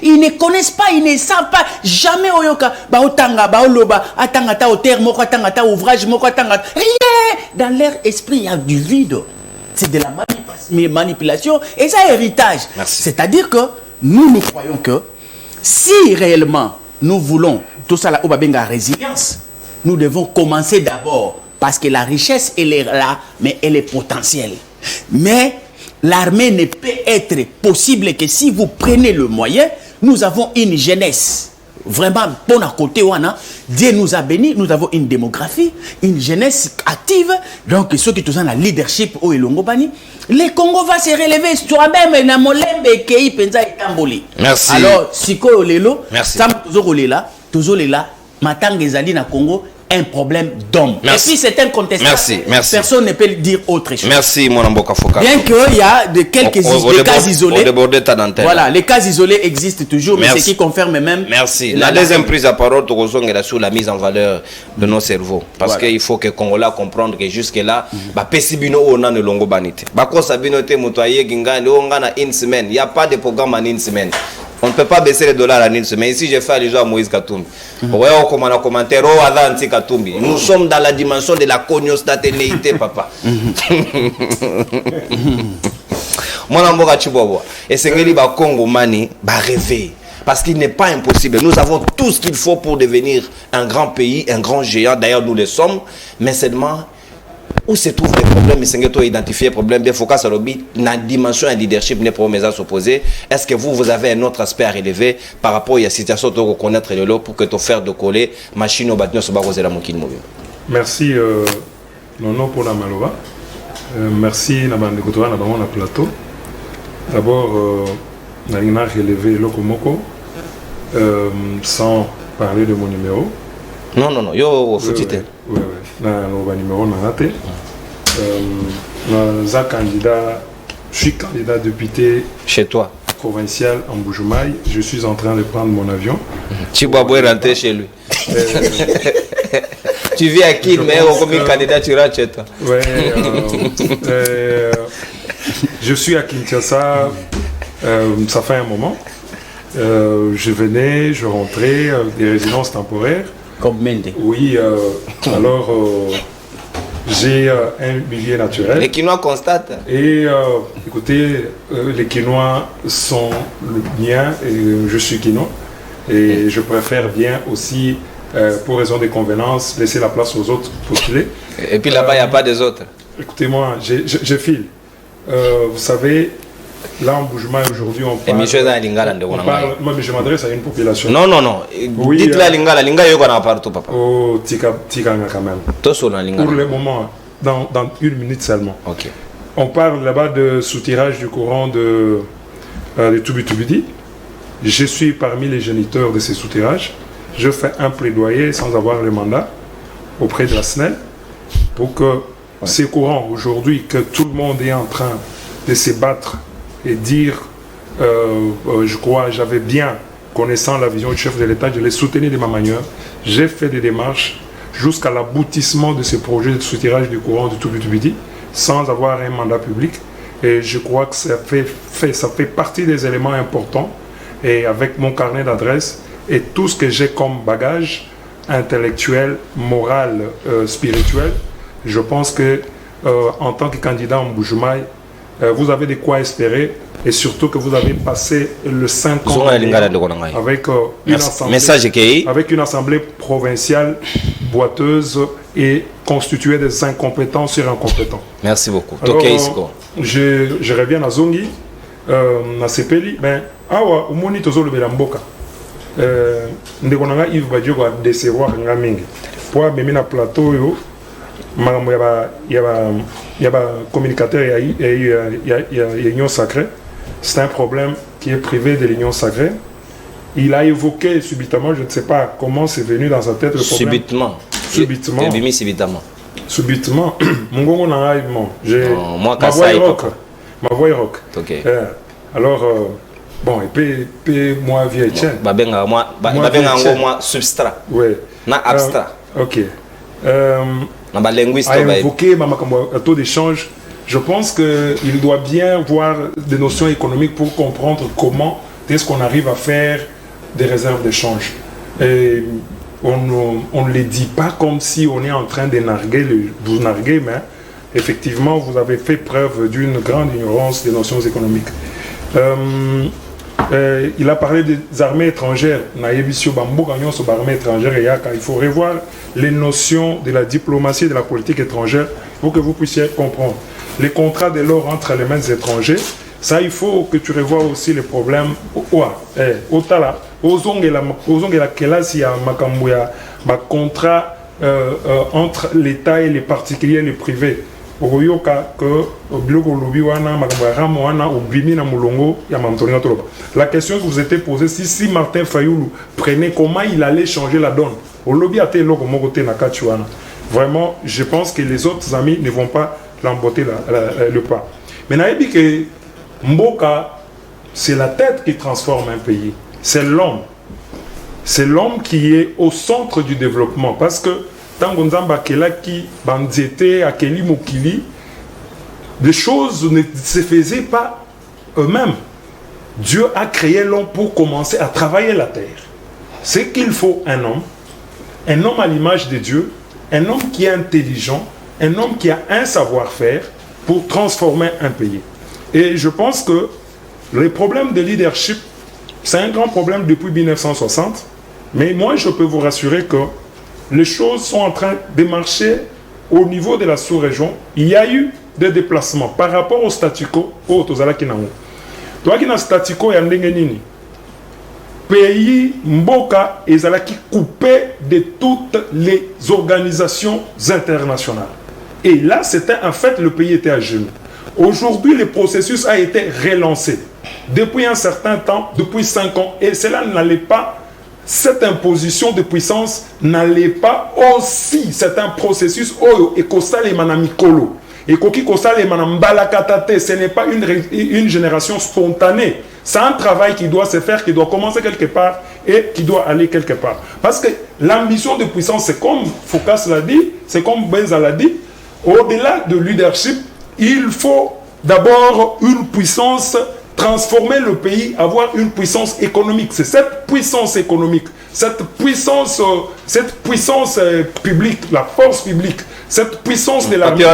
Ils ne connaissent pas, ils ne savent pas. Jamais Oyoka, Baotanga, Baoloba, Atangata au terre, Mokatangata ouvrage, Mokatangata. Rien! Dans leur esprit, il y a du vide. C'est de la manipulation et ça héritage. C'est-à-dire que nous croyons que si réellement nous voulons tout ça là, Obabenga résilience, nous devons commencer d'abord. Parce que la richesse, elle est là, mais elle est potentielle. Mais l'armée ne peut être possible que si vous prenez le moyen. Nous avons une jeunesse. Vraiment, bon à côté, Dieu nous a bénis. Nous avons une démographie, une jeunesse active. Donc, ceux qui sont dans le leadership, le Congo va se relever soi-même. Merci. Alors, Siko Lelo, merci. Toujours là, Matangezali na Congo. Un problème d'homme. Et puis c'est incontestable. Merci. Personne ne peut dire autre chose. Merci, mon Amboka Foka. Bien qu'il y a quelques cas isolés. Voilà, les cas isolés existent toujours, mais c'est qui confirme même. Merci. La deuxième prise à parole, sur la mise en valeur de nos cerveaux. Parce qu'il faut que les Congolais comprennent que jusque-là, on a une longue banité. Il n'y a pas de programme en une semaine. On ne peut pas baisser les dollars en une semaine. Ici, j'ai fait allusion à Moïse Katumbi. Nous sommes dans la dimension de la cognostaténéité, papa. Mon amour à Chibobo. Et c'est que les Congo Mani va rêver. Parce qu'il n'est pas impossible. Nous avons tout ce qu'il faut pour devenir un grand pays, un grand géant. D'ailleurs, nous le sommes. Mais seulement, où se trouvent les problèmes? Mais c'est que tu as identifié les problèmes. Il faut que ça la dimension et leadership n'est pas à s'opposer. Est-ce que vous avez un autre aspect à relever par rapport à la situation de reconnaître le lot pour que tu fasses de coller machine au bâtiment sur la mokine mobile? Merci, Nono pour la Malova. Merci, Nabande Kotora, Nabamon à plateau. D'abord, Nalina relevé Lokomoko sans parler de mon numéro. Non, yo, foutite. Oui. Le numéro Nanaté. Je suis candidat député chez toi provincial en Boujumaï. Je suis en train de prendre mon avion. Tu vas rentrer chez lui. Tu vis à qui, mais comme candidat, tu rentres chez toi. Oui. Je suis à Kinshasa. Ça fait un moment. Je venais, je rentrais, des résidences temporaires. Comme Mende. Oui, alors j'ai un milieu naturel. Les Quinois constatent. Et écoutez, les Quinois sont le mien et je suis Quinois. Et je préfère bien aussi, pour raison des convenances, laisser la place aux autres postuler. Et puis là-bas, il n'y a pas des autres. Écoutez-moi, je file. Vous savez, Là, en Boujma, aujourd'hui, on Et parle... monsieur dans Lingala, Moi, mais je m'adresse à une population. Non. Oui, Dites-la Lingala, Lingala, il y a partout, papa. Oh, Tika quand même. Tous sur la Lingala. Pour le moment, dans 1 minute seulement. Ok. On parle là-bas de soutirage du courant de Tubidi. Je suis parmi les géniteurs de ces soutirages. Je fais un plaidoyer sans avoir le mandat auprès de la SNEL pour que ces courants, aujourd'hui, que tout le monde est en train de se battre et dire, je crois, j'avais bien, connaissant la vision du chef de l'État, je l'ai soutenu de ma manière. J'ai fait des démarches jusqu'à l'aboutissement de ce projet de soutirage du courant de Tubidi sans avoir un mandat public. Et je crois que ça fait partie des éléments importants. Et avec mon carnet d'adresses et tout ce que j'ai comme bagage intellectuel, moral, spirituel, je pense que en tant que candidat en Bujumaï, vous avez de quoi espérer et surtout que vous avez passé le 5 ans avec une assemblée provinciale boiteuse et constituée des incompétents sur incompétents. Merci beaucoup. Alors, je reviens à Zongi, à Sepeli, ben, awa umoni tozolo belamboka. Ndeko nanga Yves Badjo va décevoir nga mingi. Pour bemi na plateau yo, makambo ya ba communicateur ya l'Union sacrée. C'est un problème qui est privé de l'Union sacrée. Il a évoqué subitement, je ne sais pas comment c'est venu dans sa tête le problème. Subitement. Mon gongo nanga bon, j'ai ma voix est rock. OK. Alors bon, et puis moi vieille tiens. Moi substrat. Ouais. Na abstrait. OK. Na linguiste a évoqué un taux d'échange. Je pense qu'il doit bien voir des notions économiques pour comprendre comment est-ce qu'on arrive à faire des réserves d'échange. Et on ne les dit pas comme si on est en train de vous narguer, mais effectivement, vous avez fait preuve d'une grande ignorance des notions économiques. Il a parlé des armées étrangères. Il faut revoir les notions de la diplomatie et de la politique étrangère pour que vous puissiez comprendre. Les contrats de l'or entre les mains des étrangers, ça, il faut que tu revoies aussi les problèmes. Contrat entre l'État et les particuliers et les privés. La question que vous étiez posée, si Martin Fayoulou prenait, comment il allait changer la donne. Vraiment, je pense que les autres amis ne vont pas l'emboîter le pas. Mais Naïbi que Mboka, c'est la tête qui transforme un pays. C'est l'homme. C'est l'homme qui est au centre du développement. Parce que Tango Nzamba Kelaki, Bandiete, Akeli Mokili, les choses ne se faisaient pas eux-mêmes. Dieu a créé l'homme pour commencer à travailler la terre. C'est qu'il faut un homme à l'image de Dieu, un homme qui est intelligent, un homme qui a un savoir-faire pour transformer un pays. Et je pense que les problèmes de leadership, c'est un grand problème depuis 1960. Mais moi, je peux vous rassurer que les choses sont en train de marcher au niveau de la sous-région. Il y a eu des déplacements par rapport au statu quo au Tozalaki Nango. Toi qui n'as statu quo, il y a un pays Mboka ezalaki coupé de toutes les organisations internationales. Et là, c'était en fait, le pays était à genoux. Aujourd'hui, le processus a été relancé. Depuis un certain temps, depuis 5 ans, et cela n'allait pas, cette imposition de puissance n'allait pas aussi, c'est un processus, et Kosale Manamikolo, et Koki Kosale Manambalakatate, ce n'est pas une génération spontanée. C'est un travail qui doit se faire, qui doit commencer quelque part et qui doit aller quelque part. Parce que l'ambition de puissance, c'est comme Foucault l'a dit, c'est comme Benza l'a dit, au-delà de leadership, il faut d'abord une puissance, transformer le pays, avoir une puissance économique. C'est cette puissance économique, cette puissance publique, la force publique, cette puissance de l'armée.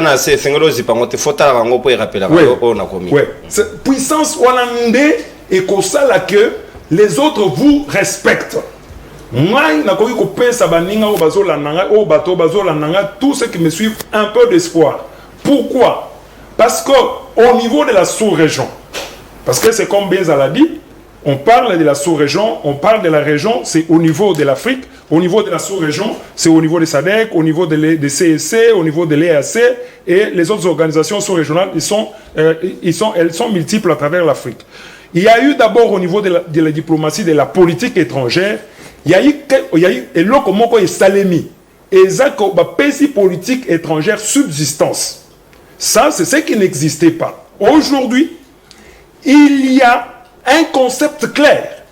Oui, cette puissance hollandaise et comme ça là que les autres vous respectent. Moi, tous ceux qui me suivent, un peu d'espoir. Pourquoi? Parce qu'au niveau de la sous-région, Parce que c'est comme Benza l'a dit, on parle de la sous-région, on parle de la région, c'est au niveau de l'Afrique, au niveau de la sous-région, c'est au niveau des SADC, au niveau des CSC, au niveau de l'EAC, et les autres organisations sous-régionales, elles sont multiples à travers l'Afrique. Il y a eu d'abord au niveau de la diplomatie, de la politique étrangère, il y a eu et l'Okomoko et Salemi, et ça, politique étrangère subsistance. Ça, c'est ce qui n'existait pas. Aujourd'hui, il y a un concept clair.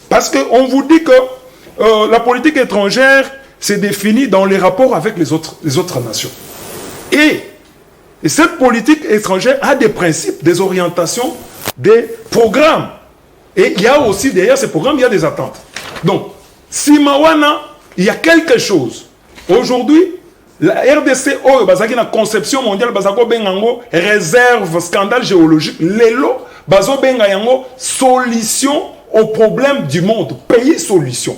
Parce qu'on vous dit que la politique étrangère s'est définie dans les rapports avec les autres nations. Et cette politique étrangère a des principes, des orientations, des programmes. Et il y a aussi derrière ces programmes, il y a des attentes. Donc, si Mawana, il y a quelque chose. Aujourd'hui, la RDC, la conception mondiale, réserve, scandale géologique, l'élo, solution aux problèmes du monde, pays solution.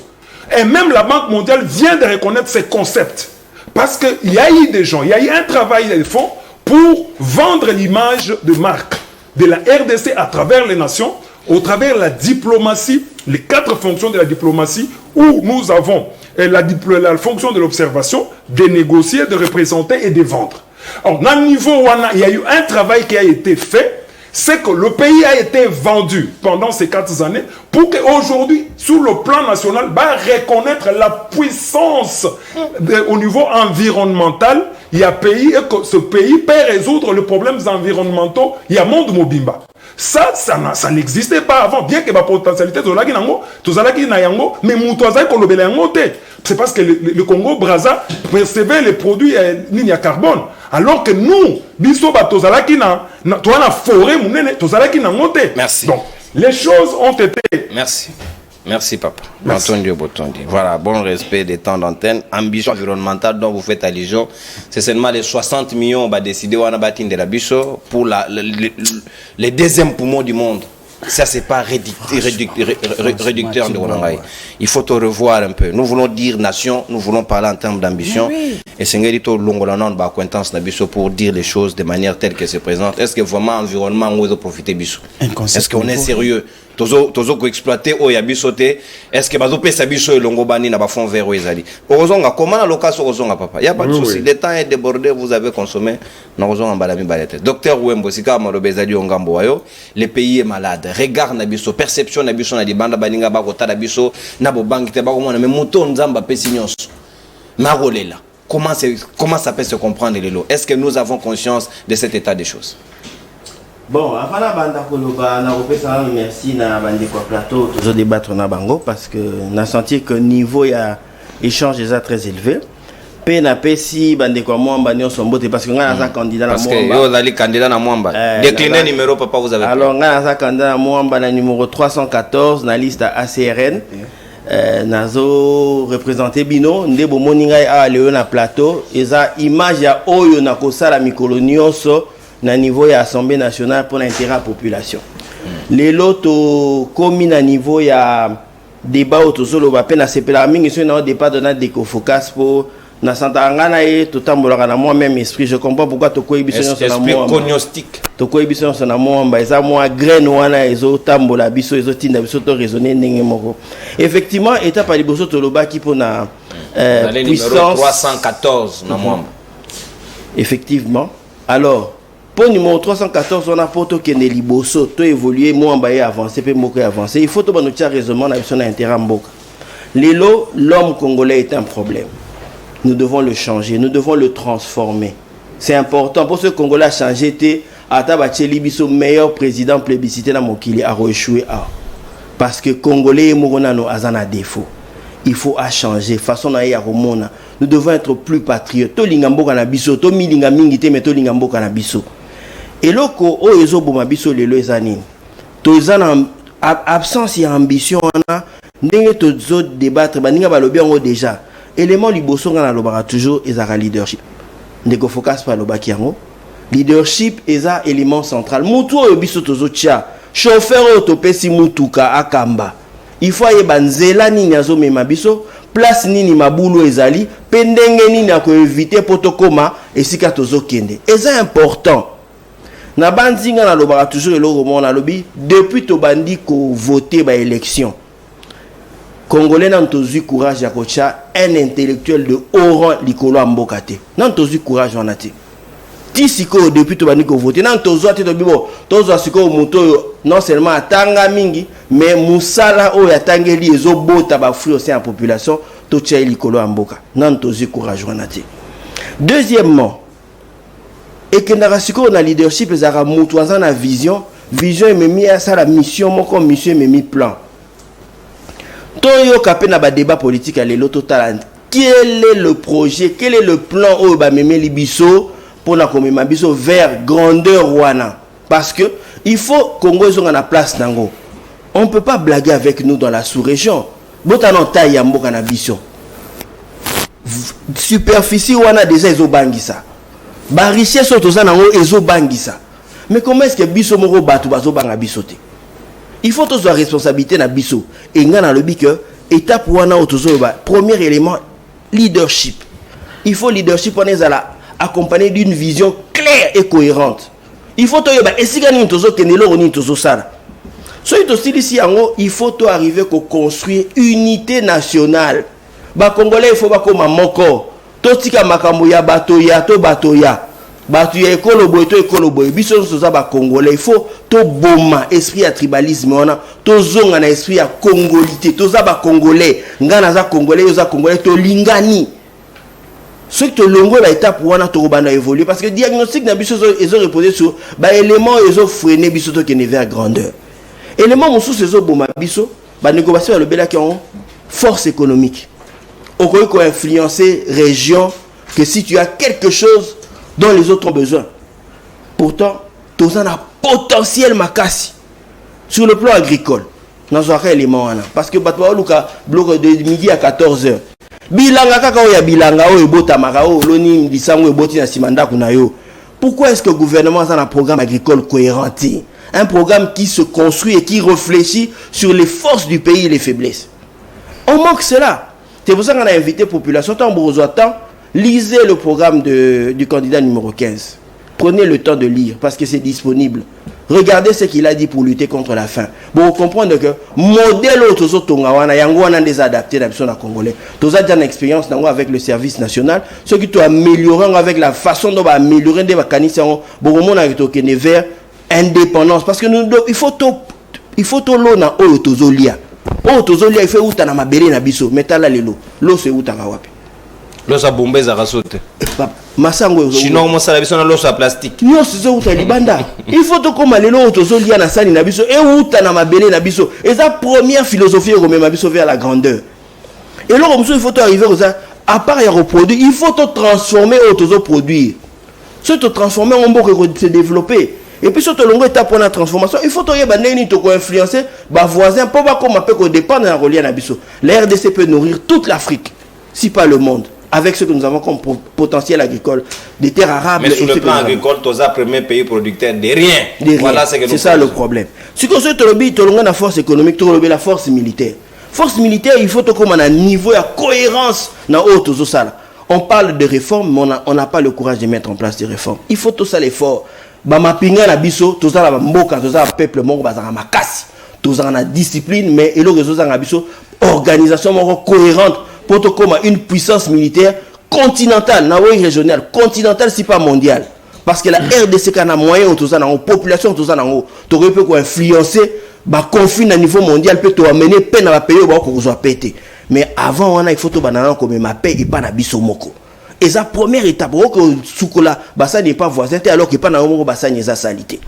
Et même la Banque mondiale vient de reconnaître ces concepts. Parce qu'il y a eu des gens, il y a eu un travail de fond pour vendre l'image de marque de la RDC à travers les nations, au travers de la diplomatie, les 4 fonctions de la diplomatie, où nous avons la fonction de l'observation, de négocier, de représenter et de vendre. Alors, dans le niveau où il y a eu un travail qui a été fait, c'est que le pays a été vendu pendant ces 4 années pour qu'aujourd'hui, sur le plan national, reconnaître la puissance au niveau environnemental. Il y a pays et que ce pays peut résoudre les problèmes environnementaux. Il y a monde mobimba. Ça n'existait pas avant. Bien que la potentialité de la mais c'est parce que le Congo Brazza percevait les produits ligne à carbone. Alors que nous, merci. Donc, les choses ont été... Merci. Merci, papa. Antonio Botondi. Voilà, bon respect des temps d'antenne. Ambition environnementale dont vous faites allusion. C'est seulement les 60 millions décidés de la Bicho pour les deuxièmes poumons du monde. Ça, c'est pas réducteur de Ronangaï. Il faut te revoir un peu. Nous voulons dire nation, nous voulons parler en termes d'ambition. Et c'est un longolanant de acquaintance pour dire les choses de manière telle qu'elles se présentent. Est-ce que vraiment l'environnement on doit profiter biso? Est-ce qu'on est sérieux? Tozo ko exploiter o ya bisoté. Est-ce que bazo pesa biso et longobani na ba fond vert ezali? Ozonga comment la location ozonga papa? Il y a pas de souci. Le temps est débordé, vous avez consommé. Na ozonga balami balete. Docteur Wembo sika malobezali ongambo wayo, le pays est malade. Regarde na biso, perception na biso na dibanda balinga ba kota na biso na bo banki te ba ko mona mais moto nzamba pesi nyonso. Marolela. Comment ça peut se comprendre les lots? Est-ce que nous avons conscience de cet état des choses? Bon, avant la bande Koloba, na repesa merci na bande kwa plateau, toujours débattre na bango parce que na senti que niveau ya échange déjà très élevé. Pe na pesi bande kwa mwamba nyo sombote parce que ngana za candidat na mwamba. Parce que yo zali candidat na mwamba. Déclinez numéro papa vous avez. Alors ngana za candidat na mwamba na numéro 314 na liste ACRN. Nazo représenté bino ndebo moninga a leo na plateau eza image ya oyo na kosala mikolo nyonso na niveau ya Assemblée nationale pour l'intérêt de la population. Les lots commis na niveau ya débat autour solo ba pe na sepela mingi so na débat de na décofocus pour na santangana et tout tambola na moi même esprit. Je comprends pourquoi to koyibiso sur na moi cognostic to koyibiso sur na moi ba eza moi graine wana ezo tambola biso ezo tinda biso to raisonner ndenge moko. Effectivement étape à liboso to loba ki pour na puissance 314 na moi. Effectivement. Alors pour numéro 314, on a pour que les liboso, tout évoluer, moi en avancer, puis moi avancer. Il faut que nous tiens raisonnement avec son intérêt en boca. L'homme congolais est un problème. Nous devons le changer, nous devons le transformer. C'est important pour ce Congolais à changer. Atabache Libiso, meilleur président plébiscité dans mon Kili, a réchoué. Parce que Congolais et Moronano a défaut. Il faut changer. Façon à Romona. Nous devons être plus patriotes. To lingambo kanabiso, to milinga mingite, mais to lingambo kanabiso. Et loko o ezo bomabiso lelo ezanini. To ezana absence et ambition na ndenge to zo débattre baninga balobi ngo déjà. Élément liboso ngana lobara toujours ezara leadership. Ndeko focus pa lobaki yango. Leadership eza élément central. Mutu o biso tozo tia. Chauffeur o to pesi mutuka akamba. Il faut yeba nzela nini azo mema biso. Place nini mabulu ezali. Pendenge nini ako éviter potokoma esika tozo kende. Eza important. na banzinga na lobaka toujours eloko mona lobi depuis to bandi ko voter ba élection Congolais n'ont toujours courage à kocha un intellectuel de haut rang likolo mboka te n'ont toujours courage en ate ti siko depuis to bandi ko voter n'ont toujours te bibo tozo siko moto non seulement atanga mingi mais musala o yatangeli ezobota ba fruit aussi en population to tcha likolo mboka n'ont toujours courage en ate. Deuxièmement, et que on a leadership les arabes mutuaza na vision et me mis à ça la mission mon comme mission me mis plan toyo kapé na ba débat politique à l'élo total quel est le projet, quel est le plan au ba meme libiso pour na komema biso vers grandeur wana parce que il faut Congo zonga na place nango on peut pas blaguer avec nous dans la sous-région botano taille ya mboka na biso superficie wana déjà ezo bangisa ba richesse otoza nango ezo bangisa mais comment est-ce que biso moko batu bazo banga biso te il faut tous la responsabilité na biso et nga na lobi que étape wana otozo ba premier élément leadership il faut leadership wana ezala accompagné d'une vision claire et cohérente il faut to yoba esika ni tozo kenelo ni tozo sala so ito silisi yango il faut to arriver ko construire unité nationale ba congolais il faut ba koma moko totika makambo ya bato ya to bato ya batu ya ekolo boy to ekolo boy biso soza ba congolais il faut to boma esprit ya tribalisme ona to zonga na esprit ya congolité to za ba congolais ngana za congolais yo za congolais to lingani ce que longo ba étape wana to bana évoluer parce que diagnostic na biso ezo reposer sur ba élément ezo freiner biso to kene vers grandeur élément mosusu ezo boma biso ba négociation ya lobela ki en force économique on peut influencer région que si tu as quelque chose dont les autres ont besoin. Pourtant, tous en a potentiel makasi sur le plan agricole. Dans un élément parce que batwa luka bloc de midi à 14h. Bilanga kaka o ya bilanga o ebota makao loni ndisango eboti na simanda kuna yo. Pourquoi est-ce que le gouvernement a un programme agricole cohérent? Un programme qui se construit et qui réfléchit sur les forces du pays et les faiblesses. On manque cela. C'est pour ça qu'on a invité la population, tant besoin temps, lisez le programme du candidat numéro 15. Prenez le temps de lire parce que c'est disponible. Regardez ce qu'il a dit pour lutter contre la faim. Bon, vous comprenez que modèle autoso tongawana yangoana des adaptés dans le Congolais. Tous avez une expérience avec le service national, ce qui doit améliorer avec la façon dont on va améliorer des mécanismes. Bon, on a été vers indépendance parce que nous il faut tout l'eau na autoso lia. Autozolia il fait outa na mabele na biso metala lelo lo se outa wapi lo sa bombe za rasote masango sinon mo sala biso na lo sa plastique yo se outa libanda il faut to koma lelo autozolia na sani na biso e outa na mabele na biso et ça première philosophie ko mema biso vers la grandeur et là comme ça il faut arriver aux à part y reproduire il faut te transformer autozo produire se te transformer en beau se développer. Et puis surtout longue étape pour la transformation, il faut influencer les voisins pour pas comme peu dépendre de la religion nabiso. La RDC peut nourrir toute l'Afrique, si pas le monde, avec ce que nous avons comme potentiel agricole, des terres arables. Mais sur le plan agricole, tu as premier pays producteur de rien. Voilà ce que c'est ça le problème. Si tu as la force économique, tu as la force militaire. Force militaire, il faut que un niveau de cohérence dans haute sala. On parle de réformes, mais on n'a pas le courage de mettre en place des réformes. Il faut tout ça l'effort. Bamapinga na biso toza la mboka toza peuple moko bazanga makasi toza na discipline mais elo réseau zanga biso organisation moko cohérente pour to comme une puissance militaire continentale na oui régionale continentale si pas mondiale parce que la RDC kana moyen toza na population toza na to peut ko influencer ba conflit na niveau mondial peut to amener peine na pays ba ko zo péter mais avant on a il faut to banana comme ma paix et pas na biso moko. Et sa première étape, que Soukola, Bassa n'est pas voisin, alors qu'il n'y a pas de Bassa n'est pas salité.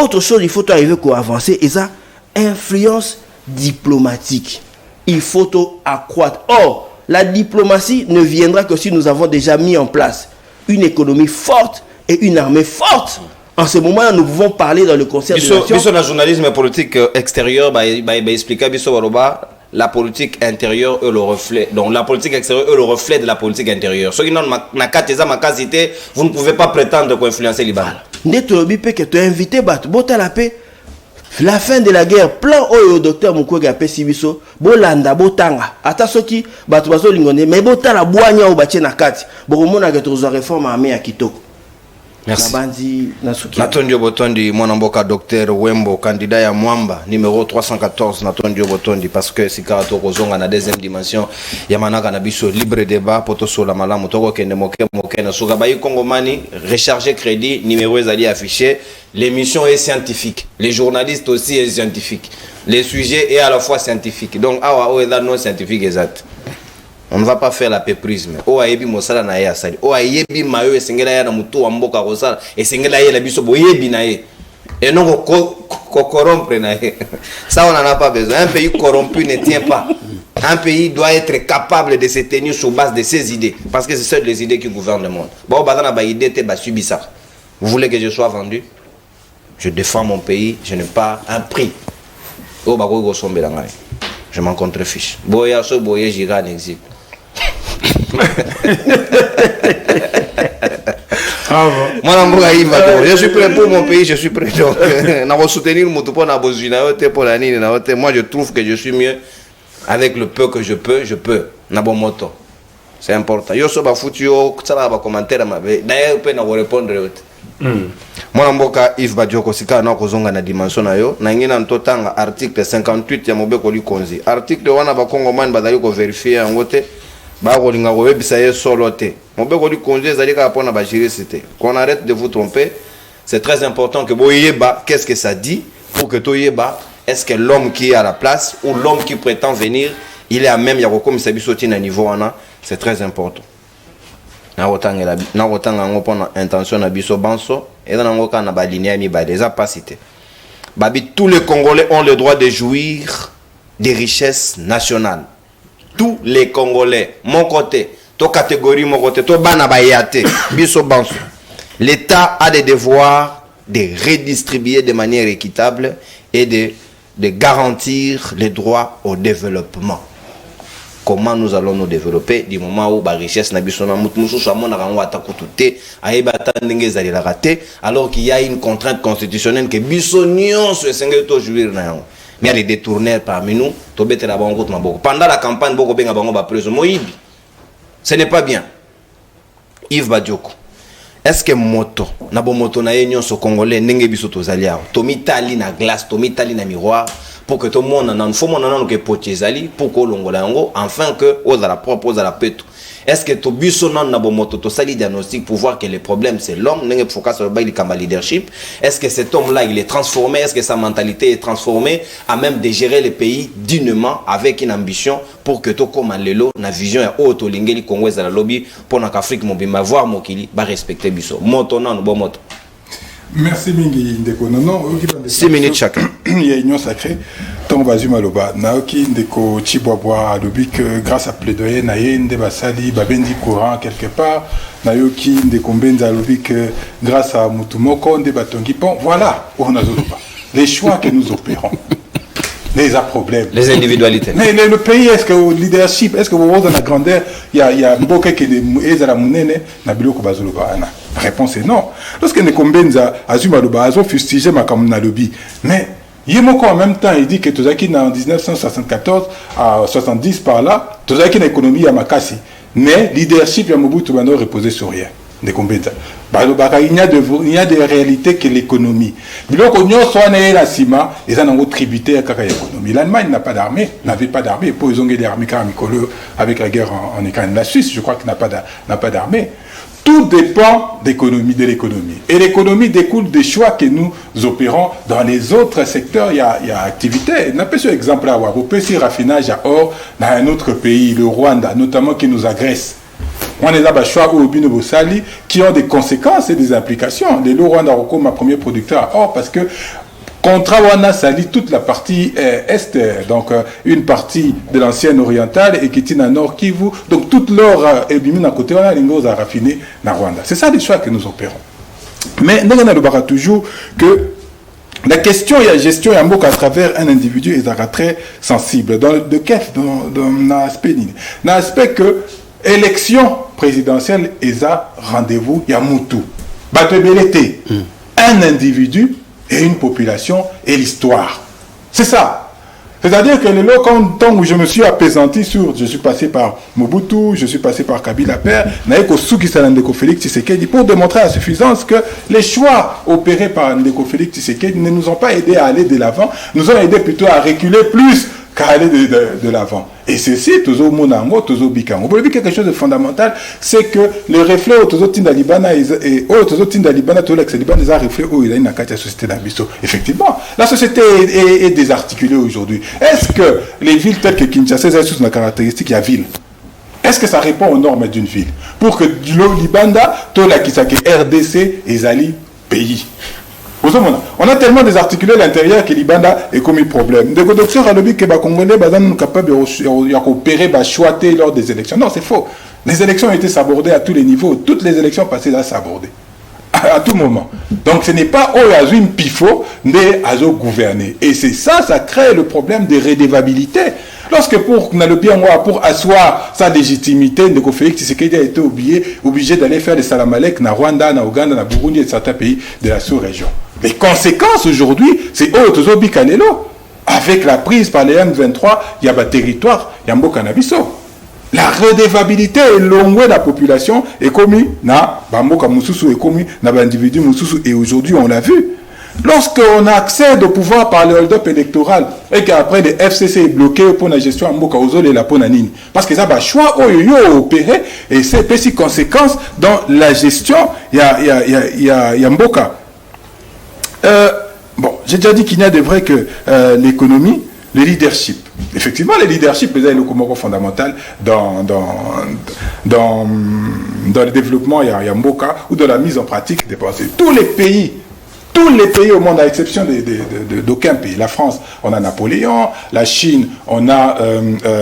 Autre chose, il faut arriver à avancer, et ça, influence diplomatique. Il faut accroître. Or, la diplomatie ne viendra que si nous avons déjà mis en place une forte et une armée forte. En ce moment, nous pouvons parler dans le Conseil des Nations. Sur le journalisme politique extérieur, expliquer la politique intérieure est le reflet. Donc la politique extérieure est le reflet de la politique intérieure. Ceux qui n'ont pas de vous ne pouvez pas prétendre influencer les balles. La fin de la guerre, plan au docteur Mukwege a pesibiso, bolanda botanga, ata soki batu bazo lingone, mais botala boanya ou batie na kati, boromona que tous réforme armée à Kitoko. Merci. Nabandi Nasuki. Natondio Botondi, mon amboka docteur Wembo, candidat à Mwamba, numéro 314, Natondio Botondi, parce que si Karato Kozonga na deuxième dimension, Yamanaka Nabiso, libre débat, Potoso la Malamu, Togo Kende Moke, Sugabayi Kongomani, recharger crédit, numéro est affiché. L'émission est scientifique, les journalistes aussi est scientifique, les sujets est à la fois scientifique. Donc, awa est là non scientifique exact. On ne va pas faire la péprisme. O ayebi mosala na ye asali. O ayebi mayo esengela ya na mutu wa mboka kosala. Esengela ye la biso boyebi na ye. Et non ko corrompre na ye. Ça on n'en a pas besoin. Un pays corrompu ne tient pas. Un pays doit être capable de se tenir sur base de ses idées. Parce que c'est seules les idées qui gouvernent le monde. Bon, bazana ba idée te ba subi ça. Vous voulez que je sois vendu? Je défends mon pays. Je n'ai pas un prix. O ba ko sombe la ngai. Je m'en contrefiche. Boya so boye jira en exil. Je suis prêt pour mon pays, je suis prêt. Donc, soutenir moi je trouve que je suis mieux avec le peu que je peux. C'est important. Yo so ba foutu yo tsala ba commentaire ma d'ailleurs peut na répondre. Moi mboka Yves Badioko sika na kozonga na dimension na yo na ngina ntotanga article 58 ya mobeko likonzi. Article wana ba Kongomani bazali ko vérifier ngote. Qu'on arrête de vous tromper. C'est très important que Boyeba, qu'est-ce que ça dit pour que Toyeba, est-ce que l'homme qui est à la place ou l'homme qui prétend venir, il est à même Yarokom Sabisoti na niveau ana, c'est très important. Na otanga ngopona intention na biso banso et na ngoka na ba linéa mi ba des apacité. Babi tous les Congolais ont le droit de jouir des richesses nationales. Tous les Congolais, mon côté, ton catégorie, mon côté, ton banabayate, biso banso. L'État a des devoirs de redistribuer de manière équitable et de garantir les droits au développement. Comment nous allons nous développer du moment où la richesse n'a alors qu'il y a une contrainte constitutionnelle que bisognon se sengeto jouir na yango. Mais il y a des détourneurs parmi nous. Pendant la campagne, ce n'est pas bien. Yves Badioko, est-ce que moto, moto na union so congolais, n'enge biso tozalia, tomitali na glace, tomitali na miroir, pour que tout le monde en faut mon anan que pochezali, pour que l'ongola ngo, enfin que aux à la propre, aux à la peto. Est-ce que to biso nan na moto to sali diagnostic pour voir que le problème c'est l'homme, n'enge focus sur le kamba leadership? Est-ce que cet homme-là il est transformé? Est-ce que sa mentalité est transformée à même de gérer le pays dignement avec une ambition pour que to comme lelo na vision ya auto lingeli Congo za la lobby pour na Afrique mobimba voir mokili ba respecter biso. Moto nan bo moto. Merci Mingi Ndeko. Non, 6 minutes chacun. Il y a union sacrée. Tant vas-y Maloba. Naoki Ndeko Chiboboa Adobi que grâce à plaidoyer Naye Ndeba Sali Babendi courant quelque part. Naoki Ndeko Mbenza Adobi que grâce à Mutumoko Ndeba Tongipon. Voilà où on a Zoloba. Les choix que nous opérons. Les problèmes. Les individualités. Mais le pays, est-ce que le leadership, est-ce que vous voyez dans la grandeur, il y a beaucoup de la monnaie, Nabilo Kobazoluba. La réponse est non. Lorsque nous combenza Azumaluba, Azo fustigé ma comme lobby. Mais Yemoko en même temps, il dit que Tozaki en 1974 à 70 par là, Tozaki une économie à Makasi. Mais leadership Yamobutu Bando reposait sur rien. De combenza. Il y a des réalités que l'économie. Biloko nyonso wana la ciment, ils ont tributaire à l'économie. L'Allemagne n'a pas d'armée, n'avait pas d'armée. Pour ils ont des armées avec la guerre en Ukraine. La Suisse, je crois qu'il n'a pas d'armée. Tout dépend de l'économie. Et l'économie découle des choix que nous opérons dans les autres secteurs. Il y a activité. On a pas ce exemple à avoir. On peut si raffinage à or dans un autre pays, le Rwanda, notamment qui nous agresse. On a des choix au Bino-Bossali qui ont des conséquences et des implications. Les Rwanda comme ma premier producteur à or parce que contrat Wana sali toute la partie est, donc une partie de l'ancienne orientale et qui est à nord Kivu. Donc toute l'or est bien à côté, on a les à raffiner dans Rwanda. C'est ça les choix que nous opérons. Mais nous avons toujours que la question et la gestion à travers un individu est très sensible. Dans l'aspect que élection présidentielle est à rendez-vous, il y a Moutou. Batebelete, un individu et une population et l'histoire. C'est ça. C'est-à-dire que le temps où je me suis apaisanti je suis passé par Mobutu, je suis passé par Kabila Père, Félix Tshisekedi, pour démontrer à suffisance que les choix opérés par Ndeko Félix Tshisekedi ne nous ont pas aidés à aller de l'avant, nous ont aidés plutôt à reculer plus qu'à aller de l'avant. Et ceci, toujours Monango, toujours Bikango. Vous voyez quelque chose de fondamental, c'est que les reflets au toujours Tinda Libana et au toujours Tinda Libana, tout l'ex Libana, les reflets où il y a une société d'ambition. Effectivement, la société est désarticulée aujourd'hui. Est-ce que les villes telles que Kinshasa, elles sont une caractéristique, il y a ville? Est-ce que ça répond aux normes d'une ville? Pour que le Libanda, tout la Kisake RDC et Zali pays. On a tellement désarticulé l'intérieur que l'Ibanda est commis problème. Des docteurs à l'objet que les Congolais sont capables d'opérer, choiter lors des élections. Non, c'est faux. Les élections ont été sabordées à tous les niveaux. Toutes les élections passées là sabordées. À tout moment. Donc ce n'est pas au une pifo, mais à gouverner. Et c'est ça, ça crée le problème de redevabilité. Lorsque pour asseoir sa légitimité, Ndeko Félix Tshisekedi a été obligé d'aller faire des salamalek na Rwanda, na Ouganda, na Burundi et certains pays de la sous-région. Les conséquences aujourd'hui, c'est Otozobi Kalelo. Avec la prise par les M23, il y a un territoire, il y a un Canabiso. La redevabilité est longue de la population est commis na Bamboka Moussousou est commis na l'individu Moussousou et aujourd'hui on l'a vu. Lorsqu'on accède au pouvoir par le hold-up électoral et qu'après le FCC est bloqué pour la gestion à Mboka Ozol et la Ponanine, parce que ça va choix opéré et c'est des conséquences dans la gestion, il y a Mboka. Bon, j'ai déjà dit qu'il n'y a de vrai que l'économie, le leadership. Effectivement, le leadership est le combat fondamental dans le développement, il y a Mboka, ou dans la mise en pratique des pensées. Tous les pays au monde, à l'exception d'aucun pays. La France, on a Napoléon. La Chine, on a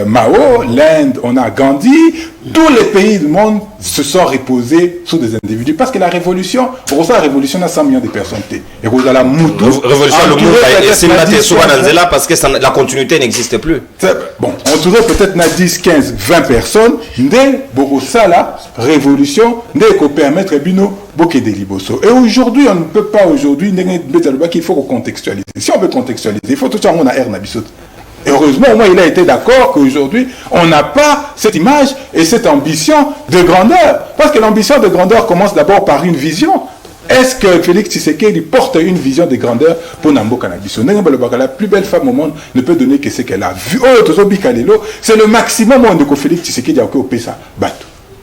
Mao. L'Inde, on a Gandhi. Tous les pays du monde se sont reposés sur des individus. Parce que la révolution, pour ça, la révolution a 100 millions de personnes. Et vous avez la Moutou. Révolution, le monde est parce que la continuité n'existe plus. Bon, on trouverait peut-être 10, 15, 20 personnes. La révolution, qu'on permettre Bino. Et aujourd'hui, on ne peut pas qu'il faut contextualiser. Si on veut contextualiser, il faut tout ça, on a R Nabisot. Et heureusement, au moins, il a été d'accord qu'aujourd'hui, on n'a pas cette image et cette ambition de grandeur. Parce que l'ambition de grandeur commence d'abord par une vision. Est-ce que Félix Tshisekedi porte une vision de grandeur pour Namboka Nabiso? La plus belle femme au monde ne peut donner que ce qu'elle a vu. C'est le maximum de Félix Tshisekedi a occupé ça.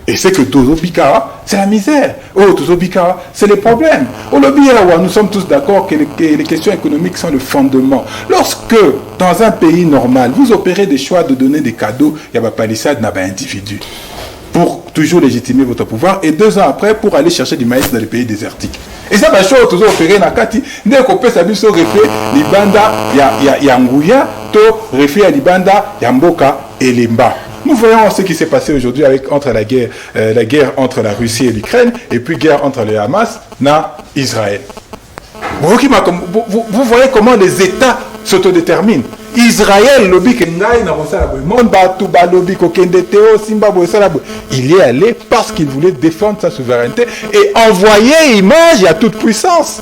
Et c'est que Tozo Bikara, c'est la misère. Tozo Bikara, c'est les problèmes. Au lobby, nous sommes tous d'accord que les questions économiques sont le fondement. Lorsque, dans un pays normal, vous opérez des choix de donner des cadeaux, il y a pas palissade, n'a pas individu. Pour toujours légitimer votre pouvoir, et 2 ans après, pour aller chercher du maïs dans les pays désertiques. Et ça va chaud, toujours opérer na kati, dès qu'on peut s'habiller sur refait, Libanda, ya Ngouya, to refait à Libanda, ya Mboka et Limba. Nous voyons ce qui s'est passé aujourd'hui entre la guerre entre la Russie et l'Ukraine, et puis guerre entre le Hamas et Israël. Vous voyez comment les États s'autodéterminent. Israël, il y est allé parce qu'il voulait défendre sa souveraineté et envoyer image à toute puissance.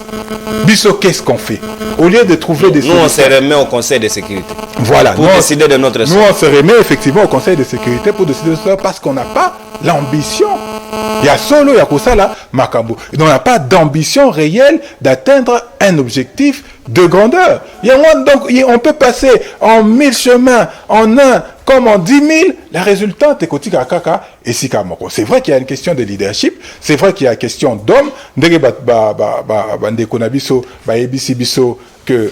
Bisso, qu'est-ce qu'on fait? Au lieu de trouver des solutions. Nous, on se remet au Conseil de sécurité. Voilà. Pour décider de notre sort. Nous, on se remet effectivement au Conseil de sécurité pour décider de ça parce qu'on n'a pas l'ambition. Il y a solo, il y a quoi ça là, Makambo. On n'a pas d'ambition réelle d'atteindre un objectif de grandeur. Donc, on peut passer en 1000 chemins, en un, comme en 10 000, la résultante est Kotika Kaka et Sikamoko. C'est vrai qu'il y a une question de leadership, c'est vrai qu'il y a une question d'homme, que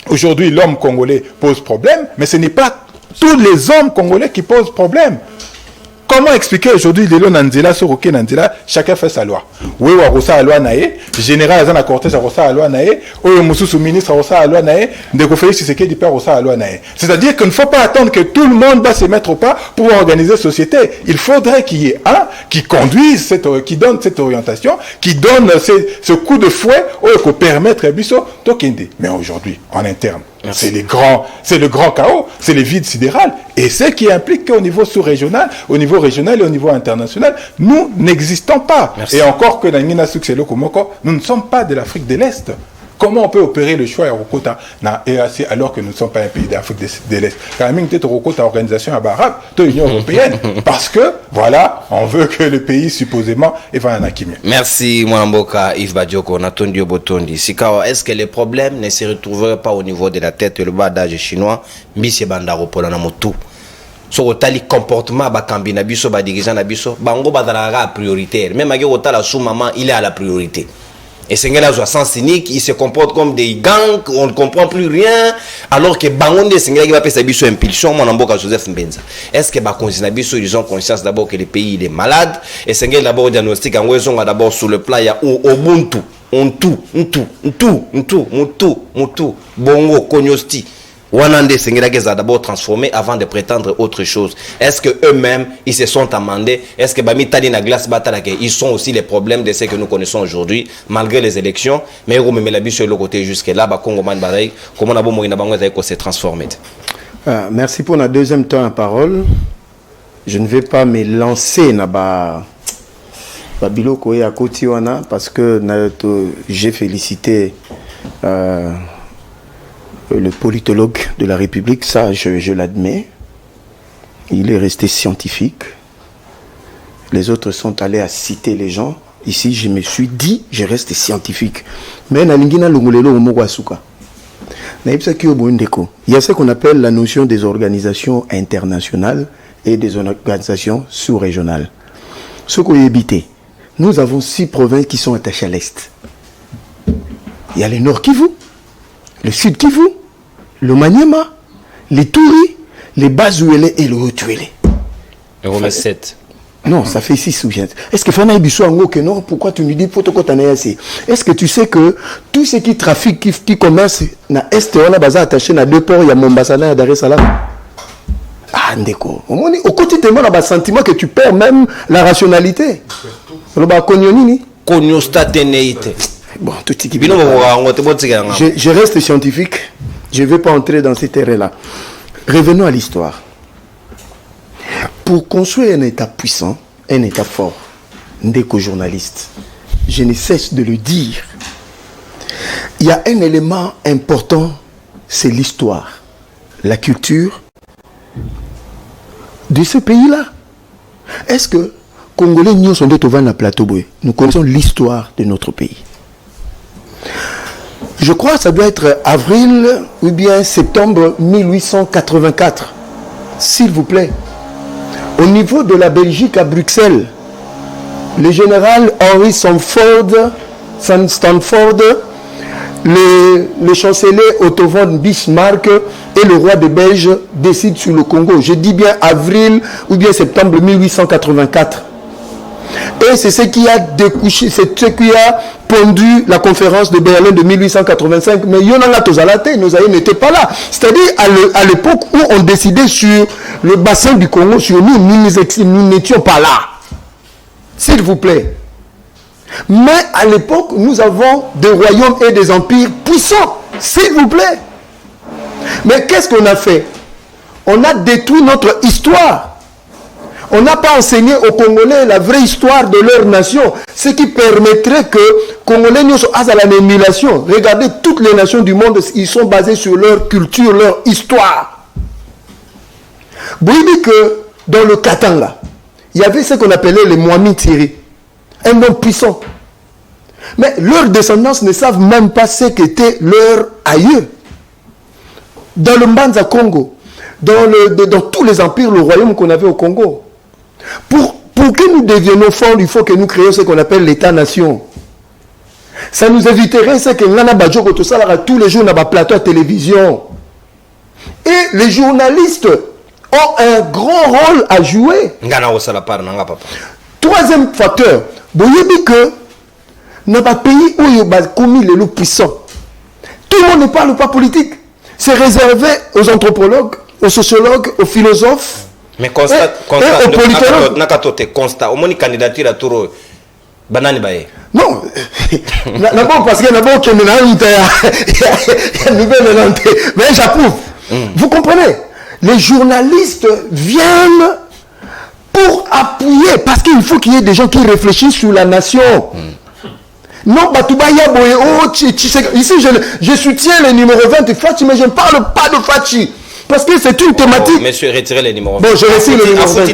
aujourd'hui l'homme congolais pose problème, mais ce n'est pas tous les hommes congolais qui posent problème. Comment expliquer aujourd'hui les lois Nanzela, Soroké Nanzela, chacun fait sa loi. Oui, Warosa a loi naé, général Azana Cortés a Rosa a loi naé, oui, Moussou ministre a Rosa a loi naé, Ndeko Félix Tshisekedi père Rosa a loi naé. C'est-à-dire qu'il ne faut pas attendre que tout le monde va se mettre au pas pour organiser société. Il faudrait qu'il y ait un qui conduise, qui donne cette orientation, qui donne ce coup de fouet, pour permettre Bisso Tokende. Mais aujourd'hui, en interne, c'est le grand chaos, c'est le vide sidéral. Et ce qui implique qu'au niveau sous-régional, au niveau régional et au niveau international, nous n'existons pas. Merci. Et encore que dans Nina Sukselo Komoko, nous ne sommes pas de l'Afrique de l'Est. Comment on peut opérer le choix Rokota na EAC alors que nous ne sommes pas un pays d'Afrique de l'Est? Quand même, peut-être Rokota organisation arabe, de l'Union européenne, parce que voilà, on veut que le pays supposément est en Akimia. Merci Mwanamboka Yves Badioko, Natondio Botondi. Sikawa, est-ce que les problèmes ne se retrouveraient pas au niveau de la tête et le bas d'âge chinois? Mbisi Bandaro Polana Motu. So otali comportement ba kambi na biso ba dirigeant na biso bango bazalaka prioritaire, même agi otala sous maman il est à la priorité. Et c'est là un sens cynique, ils se comportent comme des gangs, on ne comprend plus rien, alors que bango de sengela qui va passer biso impulsion mon amboka Joseph Mbenza. Est-ce que ba conscient biso ils ont conscience d'abord que le pays il est malade et sengela d'abord diagnostic en raison d'abord sur le plan il y a Ubuntu, Mutu, Bongo, Konyosti. Wanande Sengelageza d'abord transformé avant de prétendre autre chose. Est-ce que eux-mêmes ils se sont amendés? Est-ce que Bami Tali na glace batalake ils sont aussi les problèmes de ce que nous connaissons aujourd'hui malgré les élections? Mais on met la bise sur le côté jusque là, ba Congo man baraï, comment on a beau moyen bango s'est transformé. Merci pour la deuxième temps la parole. Je ne vais pas me lancer na ba biloko ya kotiwana parce que j'ai félicité le politologue de la République, ça je l'admets. Il est resté scientifique. Les autres sont allés à citer les gens. Ici, je me suis dit, je reste scientifique. Mais il y a ce qu'on appelle la notion des organisations internationales et des organisations sous-régionales. Ce qu'on a évité, nous avons 6 provinces qui sont attachées à l'Est. Il y a le Nord Kivu, le Sud Kivu, le Maniema, les Touri, les Bazouélé et le Haut-Tuélé. Et on met 7. Non, ça fait 6 ou 7. Est-ce que Fana Ibiso Ango que non? Pourquoi tu nous dis est-ce que tu sais que tout ce qui trafique, qui commence na Est, on a besoin attaché na 2 ports, il y a Mombasa et Dar es Salaam. Ah, Ndeko. Au quotidien, on a un sentiment que tu perds même la rationalité. Bon, tout ce qui je reste scientifique, je ne vais pas entrer dans ces terrains-là. Revenons à l'histoire. Pour construire un État puissant, un État fort, Ndeko journaliste, je ne cesse de le dire, il y a un élément important, c'est l'histoire, la culture de ce pays-là. Est-ce que Congolais nous sont devant la plateau, nous connaissons l'histoire de notre pays. Je crois que ça doit être avril ou bien septembre 1884. S'il vous plaît. Au niveau de la Belgique à Bruxelles, le général Henry Stanford, le chancelier Otto von Bismarck et le roi de Belge décident sur le Congo. Je dis bien avril ou bien septembre 1884. Et c'est ce qui a découché, c'est ce qui a pondu la conférence de Berlin de 1885. Mais Yonanga Tozalate, nous n'étions pas là. C'est-à-dire à l'époque où on décidait sur le bassin du Congo, sur nous n'étions pas là. S'il vous plaît. Mais à l'époque, nous avons des royaumes et des empires puissants. S'il vous plaît. Mais qu'est-ce qu'on a fait? On a détruit notre histoire. On n'a pas enseigné aux Congolais la vraie histoire de leur nation, ce qui permettrait que Congolais nous soient à l'émulation. Regardez, toutes les nations du monde, ils sont basés sur leur culture, leur histoire. Vous dites que dans le Katanga, il y avait ce qu'on appelait les Mwami Thierry, un homme puissant. Mais leurs descendants ne savent même pas ce qu'était leur aïeux. Dans le Mbanza Congo, dans tous les empires, le royaume qu'on avait au Congo, pour que nous devions forts, il faut que nous créions ce qu'on appelle l'État-nation. Ça nous éviterait ce que Nana Badjoko tout ça tous les jours dans un plateau à télévision. Et les journalistes ont un grand rôle à jouer. Troisième facteur, vous voyez que dans un pays où il y a commis les loups puissants, tout le monde ne parle pas politique. C'est réservé aux anthropologues, aux sociologues, aux philosophes. Mais constat, au moins candidature à Touro, banane baye. Non, d'abord parce que d'abord qu'il y a une nouvelle, mais j'approuve. Vous comprenez? Les journalistes viennent pour appuyer, parce qu'il faut qu'il y ait des gens qui réfléchissent sur la nation. Non, Batubaya Boye, oh, ici je soutiens le numéro 20 de Fachi, mais je ne parle pas de Fachi. Parce que c'est une thématique. Monsieur, retirez les numéros. Bon, je retire le numéro 20.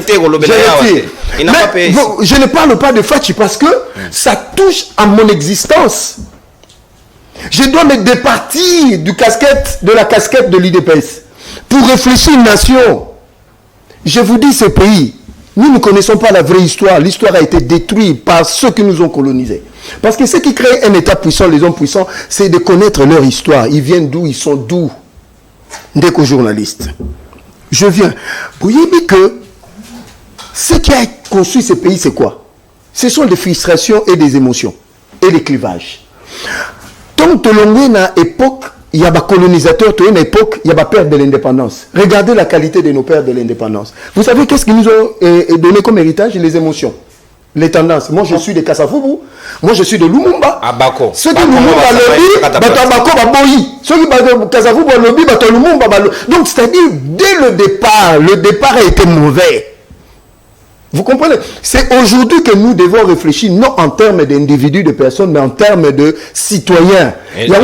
Il n'a pas payé. Je ne parle pas de Fachi parce que ça touche à mon existence. Je dois me départir de la casquette de l'IDPS pour réfléchir une nation. Je vous dis, ce pays, nous ne connaissons pas la vraie histoire. L'histoire a été détruite par ceux qui nous ont colonisés. Parce que ce qui crée un État puissant, les hommes puissants, c'est de connaître leur histoire. Ils viennent d'où, ils sont d'où. Dès qu'aux journalistes. Je viens. Vous voyez que ce qui a construit ce pays, c'est quoi? Ce sont des frustrations et des émotions. Et des clivages. Tant que l'on est à l'époque, il y a des colonisateurs, il y a une époque, il y a des pères de l'indépendance. Regardez la qualité de nos pères de l'indépendance. Vous savez qu'est-ce qu'ils nous ont donné comme héritage? Les émotions. Les tendances. Moi, je suis de Kassavubu. Moi, je suis de Lumumba. Abako. Ceux qui Lumumba lobby, Abako va boyi. Ceux qui Kassavubu lobby, Lumumba va. Donc, c'est-à-dire, dès le départ a été mauvais. Vous comprenez? C'est aujourd'hui que nous devons réfléchir, non en termes d'individus, de personnes, mais en termes de citoyens. Et la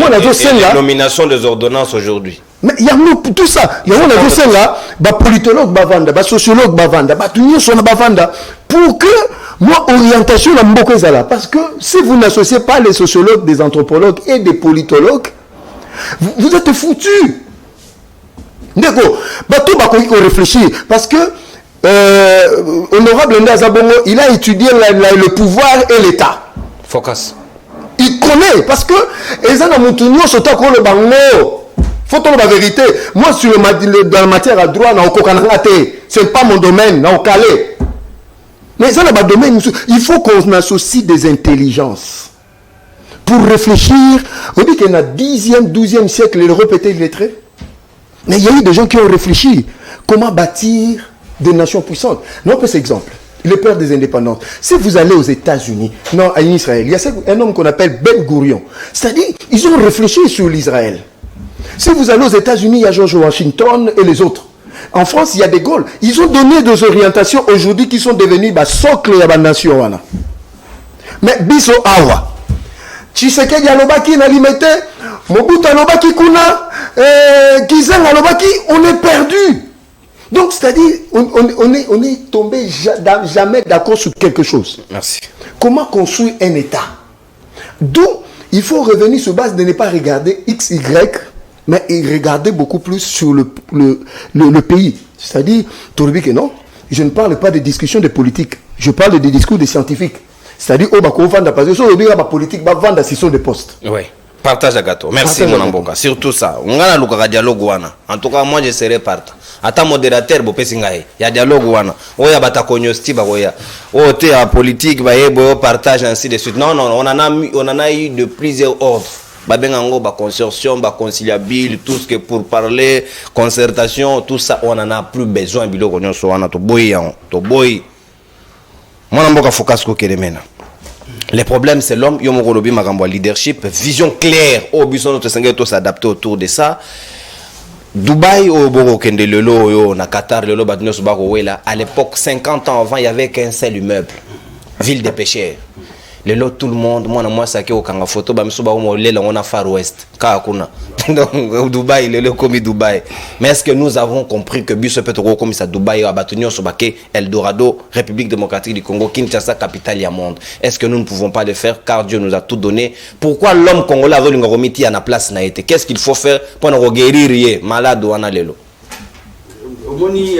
nomination des ordonnances aujourd'hui. Mais il y a tout ça. Il y a un adversaire là, politologue bavanda, sociologue bavanda, tout sur bavanda, pour que moi orientation la mboko zala. Parce que si vous n'associez pas les sociologues, des anthropologues et des politologues, vous êtes foutus. D'accord. Tout va réfléchir parce que honorable Nda Zabongo, il a étudié le pouvoir et l'État. Focus. Il connaît parce que Ezana Moutounio Sotako le bango. Faut dire la vérité. Moi, dans la matière à droit, ce n'est pas mon domaine, mais ça, dans domaine, il faut qu'on associe des intelligences pour réfléchir. On dit qu'il y a 10e, 12e siècle, l'Europe était illettrée. Mais il y a eu des gens qui ont réfléchi. Comment bâtir des nations puissantes? Non, pas cet exemple. Le père des indépendances. Si vous allez aux États-Unis, non, en Israël, il y a un homme qu'on appelle Ben Gurion. C'est-à-dire, ils ont réfléchi sur l'Israël. Si vous allez aux États-Unis, il y a George Washington et les autres. En France, il y a De Gaulle. Ils ont donné des orientations aujourd'hui qui sont devenues socle de la nation. Mais biso awa. Tshisekedi alobaki na limete, Mobutu alobaki kuna, Kizang alobaki, on est perdu. Donc, c'est-à-dire, on est tombé jamais d'accord sur quelque chose. Merci. Comment construire un État? D'où il faut revenir sur base de ne pas regarder X, Y, mais regarder beaucoup plus sur le pays. C'est-à-dire, que non, je ne parle pas de discussions de politique, je parle des discours des scientifiques. C'est-à-dire, la politique va vendre si sont des postes. Oui. Partage à gâteau. Merci mon amboka. Surtout ça. On a le dialogue wana. En tout cas, moi je serai partant. Ata modérateur bo pesingaye. Il y a dialogue wana. Oya bata konyosti ba oya. O te a politique ba yebo partage ainsi de suite. Non, on en a eu de plusieurs ordres. Ba bengango ba consortium, ba conciliable, tout ce que pour parler, concertation, tout ça, on en a plus besoin biloko nyonso wana to boyi yan. To boyi. Mon amboka focus ko kelemena. Le problème, c'est l'homme, Yomogolobi Magambo leadership, vision claire, au buson notre Seigneur s'adapter autour de ça. Dubaï, au Boro Kende Lelo, na Qatar, Lelo Badino Subarouela, à l'époque, 50 ans avant, il n'y avait qu'un seul immeuble, ville des pêcheurs. Lelo, tout le monde, moi, ça qui est au Kanga photo, on a Far West, Kakuna. Donc, Dubaï, Lelo, comme Dubaï. Mais est-ce que nous avons compris que Bisso Petro, comme ça, Dubaï, Abatunio, Sobake, Eldorado, République démocratique du Congo, Kinshasa, capitale du monde? Est-ce que nous ne pouvons pas le faire car Dieu nous a tout donné? Pourquoi l'homme congolais a voulu remettre à la place naïté? Qu'est-ce qu'il faut faire pour nous guérir malade ou en Lelo? Omoni,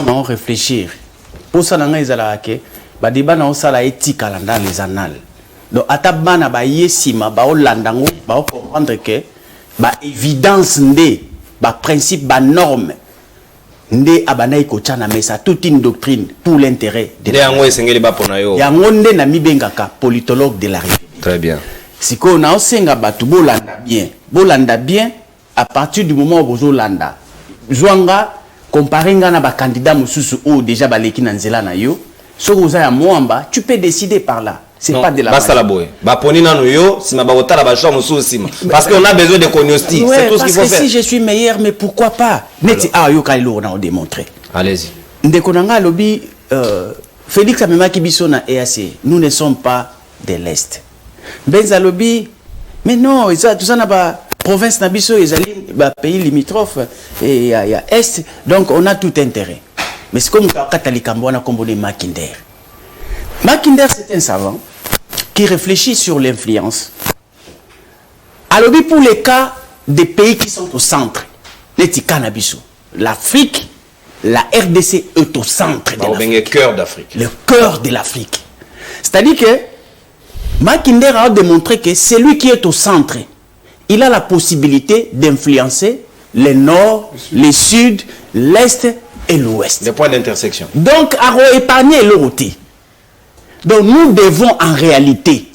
on réfléchir. Pour ça, on a débat dans la éthique dans les annales. Donc, atabana ba yesima ba olandango ba comprendre que ba évidence ndé ba principe ba norme ndé abana ikochana mais ça toute une doctrine pour l'intérêt de la yango ndé na mibengaka politologue de la République. Très bien. Siko na osenga batu bolanda bien à partir du moment où bolanda zwanga comparer nga na ba candidat mususu ou déjà ba leki na nzela na yo. Tu peux décider par là. C'est pas de la parce qu'on a besoin de cognostic. Ouais, c'est tout ce qu'il faut faire. Parce que si je suis meilleur, mais pourquoi pas? On a démontré. Allez-y. Félix Amema Kibisona EAC, nous ne sommes pas de l'Est. Benzalobi, mais non, tout ça n'a pas province Nabiso, ils allaient pays limitrophes et il y a Est, donc on a tout intérêt. Mais c'est comme Katali Kambouana Kombone Mackinder. Mackinder, c'est un savant qui réfléchit sur l'influence. Alors, pour les cas des pays qui sont au centre, l'Afrique, la RDC est au centre de l'Afrique. Cœur d'Afrique. Le cœur de l'Afrique. C'est-à-dire que Mackinder a démontré que celui qui est au centre, il a la possibilité d'influencer le nord, le sud, l'est et l'ouest. Les points d'intersection. Donc, à épargner l'autre. Donc, nous devons en réalité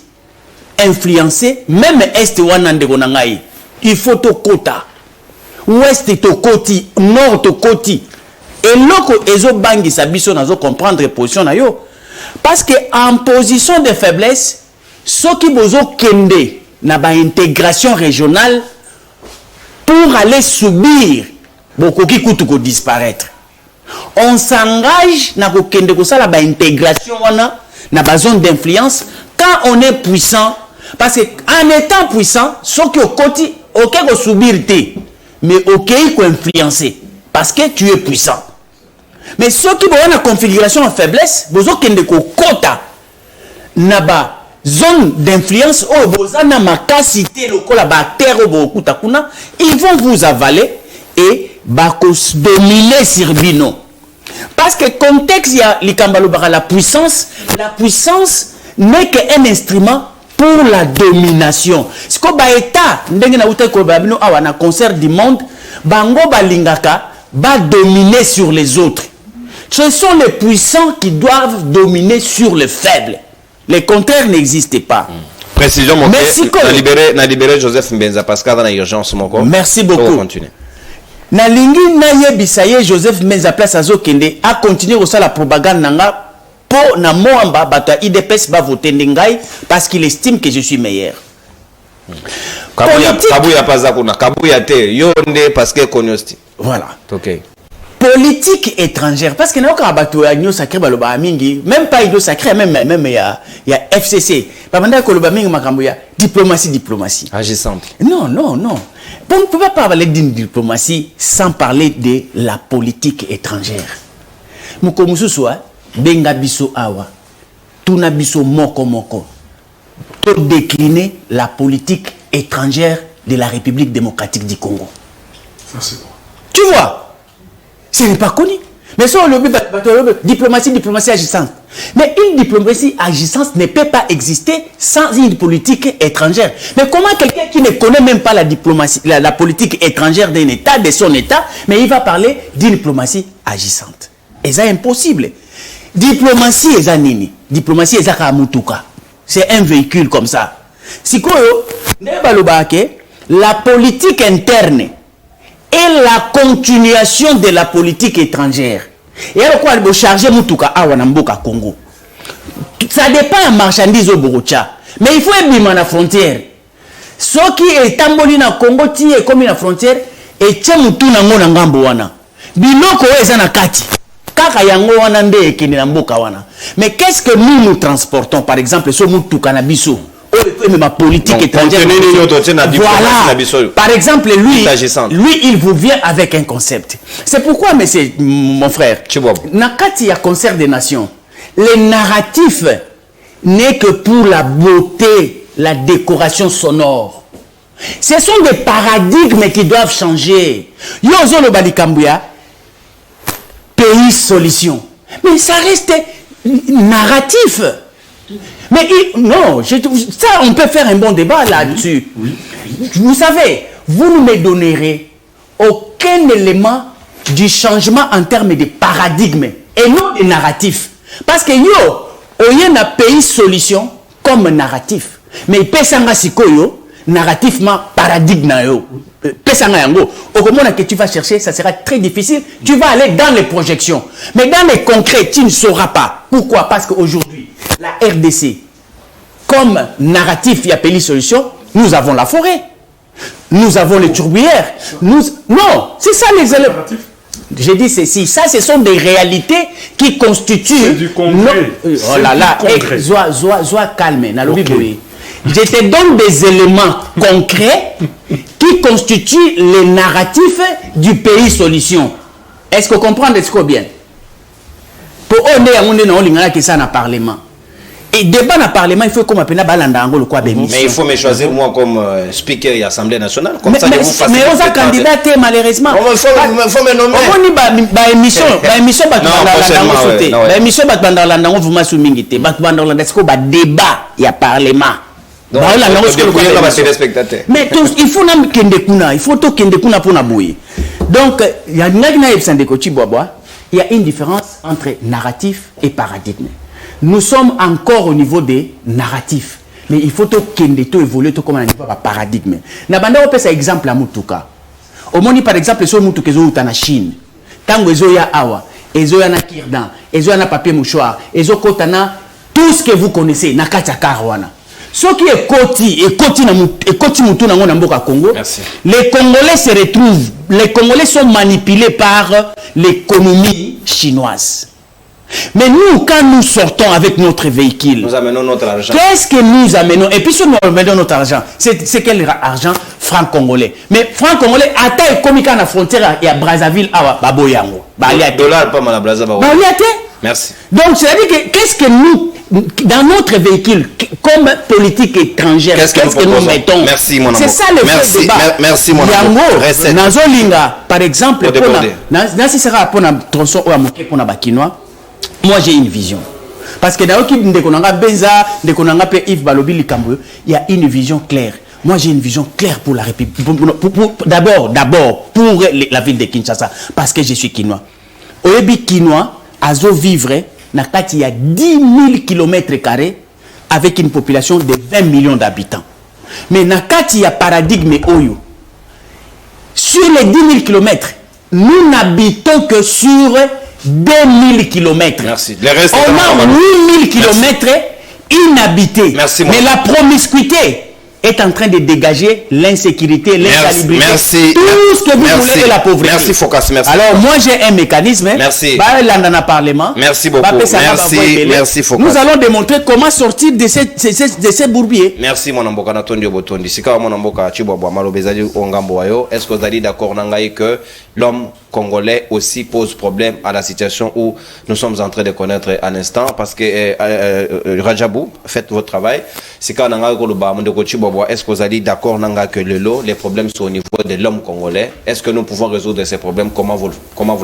influencer même est wanande gonangai. Il faut au quota. Ouest au koti, nord au koti. Et loko ezo bangi sabiso nazo comprendre position na yo. Parce que en position de faiblesse, ceux qui bozo kende na ba intégration régionale pour aller subir beaucoup qui coûte ko disparaître. On s'engage na ko kende ko sala ba intégration wana na ba zone d'influence quand on est puissant. Parce qu'en étant puissant, ceux qui au côté, ok, ko subir te, mais ok, ko influencer. Parce que tu es puissant. Mais ceux qui ont une configuration en faiblesse, vous avez une quota, naba zone d'influence, ils vont vous avaler et dominer sur Bino. Parce que contexte, il y a la puissance n'est qu'un instrument pour la domination. Ce que l'État, dans un concert du monde, bango balingaka va dominer sur les autres. Ce sont les puissants qui doivent dominer sur les faibles. Le contraire n'existe pas. Précision, mon frère. On a libéré Joseph Mbenza Pascal dans l'urgence. Merci beaucoup. Nalingi naye bisaye Joseph Mbenza place à Zokende a continué aussi la propagande nanga pour na moamba bata IDPS va voter ndengai parce qu'il estime que je suis meilleur. Kabuya Pazakuna, Kabuya te yonde parce que konyosti. Voilà. OK. Politique étrangère parce que n'a aucun bateau à New Sacré Baloba Mingi, même pas Ido Sacré, même il y a FCC. Pabanda Koloba Mingi Makambuya, diplomatie. Agissante. Non. On ne peut pas parler d'une diplomatie sans parler de la politique étrangère. Mukomusu soit benga biso awa, tuna biso moko. Pour décliner la politique étrangère de la République démocratique du Congo. Ça c'est bon. Tu vois? Ce n'est pas connu. Mais ça, diplomatie agissante. Mais une diplomatie agissante ne peut pas exister sans une politique étrangère. Mais comment quelqu'un qui ne connaît même pas la diplomatie, la politique étrangère d'un État, de son État, mais il va parler d'une diplomatie agissante? Et c'est impossible. Diplomatie est nini. Diplomatie est mutuka. C'est un véhicule comme ça. Si la politique interne et la continuation de la politique étrangère. Et alors quoi, il faut charger Mutuka Awanamboka Congo. Ça dépend de marchandise au Borocha. Mais il faut être à la frontière. Ce qui est tamboli na Congo, qui est comme la frontière, et tient Mutuna Mona Ngamboana. Biloko est en akati. Kaka yango wana nde kini na mboka wana. Mais qu'est-ce que nous transportons, par exemple, sur Mutuka na biso? Ma politique étrangère. Voilà. Par exemple, lui, il vous vient avec un concept. C'est pourquoi, mais c'est mon frère. Nakati y a concert des nations. Les narratifs n'est que pour la beauté, la décoration sonore. Ce sont des paradigmes qui doivent changer. Yozo lo Balikambuya, pays solution. Mais ça reste narratif. Mais non, ça on peut faire un bon débat là-dessus. Oui. Vous savez, vous ne me donnerez aucun élément du changement en termes de paradigme et non de narratif. Parce que il y a un pays solution comme narratif. Mais il peut s'engager narrativement paradigme. Au moment que tu vas chercher, ça sera très difficile. Tu vas aller dans les projections. Mais dans les concrets, tu ne sauras pas. Pourquoi? Parce qu'aujourd'hui, la RDC, comme narratif et appelé solution, nous avons la forêt. Nous avons les tourbières. Non, c'est ça les éléments. Je dis ceci, ça ce sont des réalités qui constituent... C'est du concret. Oh là là, sois calme. Okay. Je te donne des éléments concrets qui constituent les narratifs du pays solution. Est-ce que vous comprenez ce que bien? Pour on est ça dans le Parlement. Et débat dans le Parlement, il faut qu'on m'appelle Balanda le quoi bémission. Mais il faut me choisir moi comme speaker de l'Assemblée nationale. Comme mais, ça, mais on a candidat malheureusement. Il faut me nommer. On a émission débat, il y a Parlement. Donc, mais il faut il faut pour nabouiller. Donc il y a une différence entre narratif et paradigme. Nous sommes encore au niveau des narratifs, mais il faut évoluer comme un niveau de paradigme. Nabanda on peut ça exemple à Mutuka. Au moni par exemple sur Mutuka ezo na Chine. Tango ezo ya awa, ezo ya na kirdan, ezo ya na papier mouchoir, ezo kotana tout ce que vous connaissez na katia karwana. Ce qui est Koti Moutou na mboka Congo, les Congolais se retrouvent, les Congolais sont manipulés par l'économie chinoise. Mais nous, quand nous sortons avec notre véhicule, nous amenons notre argent. Qu'est-ce que nous amenons? Et puis si nous amenons notre argent, c'est quel argent? Franc congolais. Mais franc congolais, à taille comme à la frontière, il y a Brazzaville, Baboyango. Dollar pas mal à Brazzaville. Merci. Donc, c'est-à-dire que qu'est-ce que nous, dans notre véhicule, comme politique étrangère, qu'est-ce que nous mettons? Merci, mon amour. C'est ça le fait débat. Merci, mon amour. Nazolinga, par exemple, si c'est pour un tronçon ou un moquet pour un bakinois, moi j'ai une vision. Parce que dans l'équipe de Konanga Benza, de Konanga P. Yves Balobi Likambo, il y a une vision claire. Moi j'ai une vision claire pour la République. D'abord pour la ville de Kinshasa. Parce que je suis Kinois. Au Ebi Kinois, Azo vivre, il y a 10 000 km² avec une population de 20 millions d'habitants. Mais il y a paradigme Oyo. Sur les 10 000 km, nous n'habitons que sur 2000 km. Merci. On a 8000 km inhabités. Merci, mais la promiscuité est en train de dégager l'insécurité, l'insalubrité. Merci. Tout ce que vous voulez de la pauvreté. Merci, Focas. Merci. Alors, moi, j'ai un mécanisme. Merci. Parlement. Merci beaucoup. Merci, Focas. Nous allons démontrer comment sortir de ces bourbiers. Merci, mon amboka Natondio Botondi. Si mon amboka Chibwa Malo Bezali Ongambo Wayo, est-ce que vous allez d'accord que l'homme congolais aussi pose problème à la situation où nous sommes en train de connaître à l'instant? Parce que Rajabou, faites votre travail. Si quand on a est-ce que vous allez d'accord que les problèmes sont au niveau de l'homme congolais? Est-ce que nous pouvons résoudre ces problèmes? Comment vous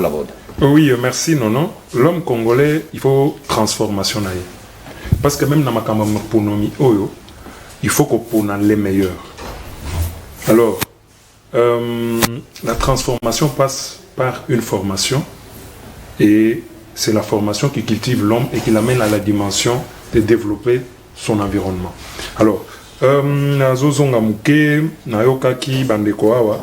l'abordez? Oui, merci, non. L'homme congolais, il faut transformation. Parce que même dans ma campagne, il faut qu'on ait les meilleurs. Alors, la transformation passe par une formation. Et c'est la formation qui cultive l'homme et qui l'amène à la dimension de développer son environnement. Alors, Nazozonga Mouké, Nayokaki, Bandeko Awa,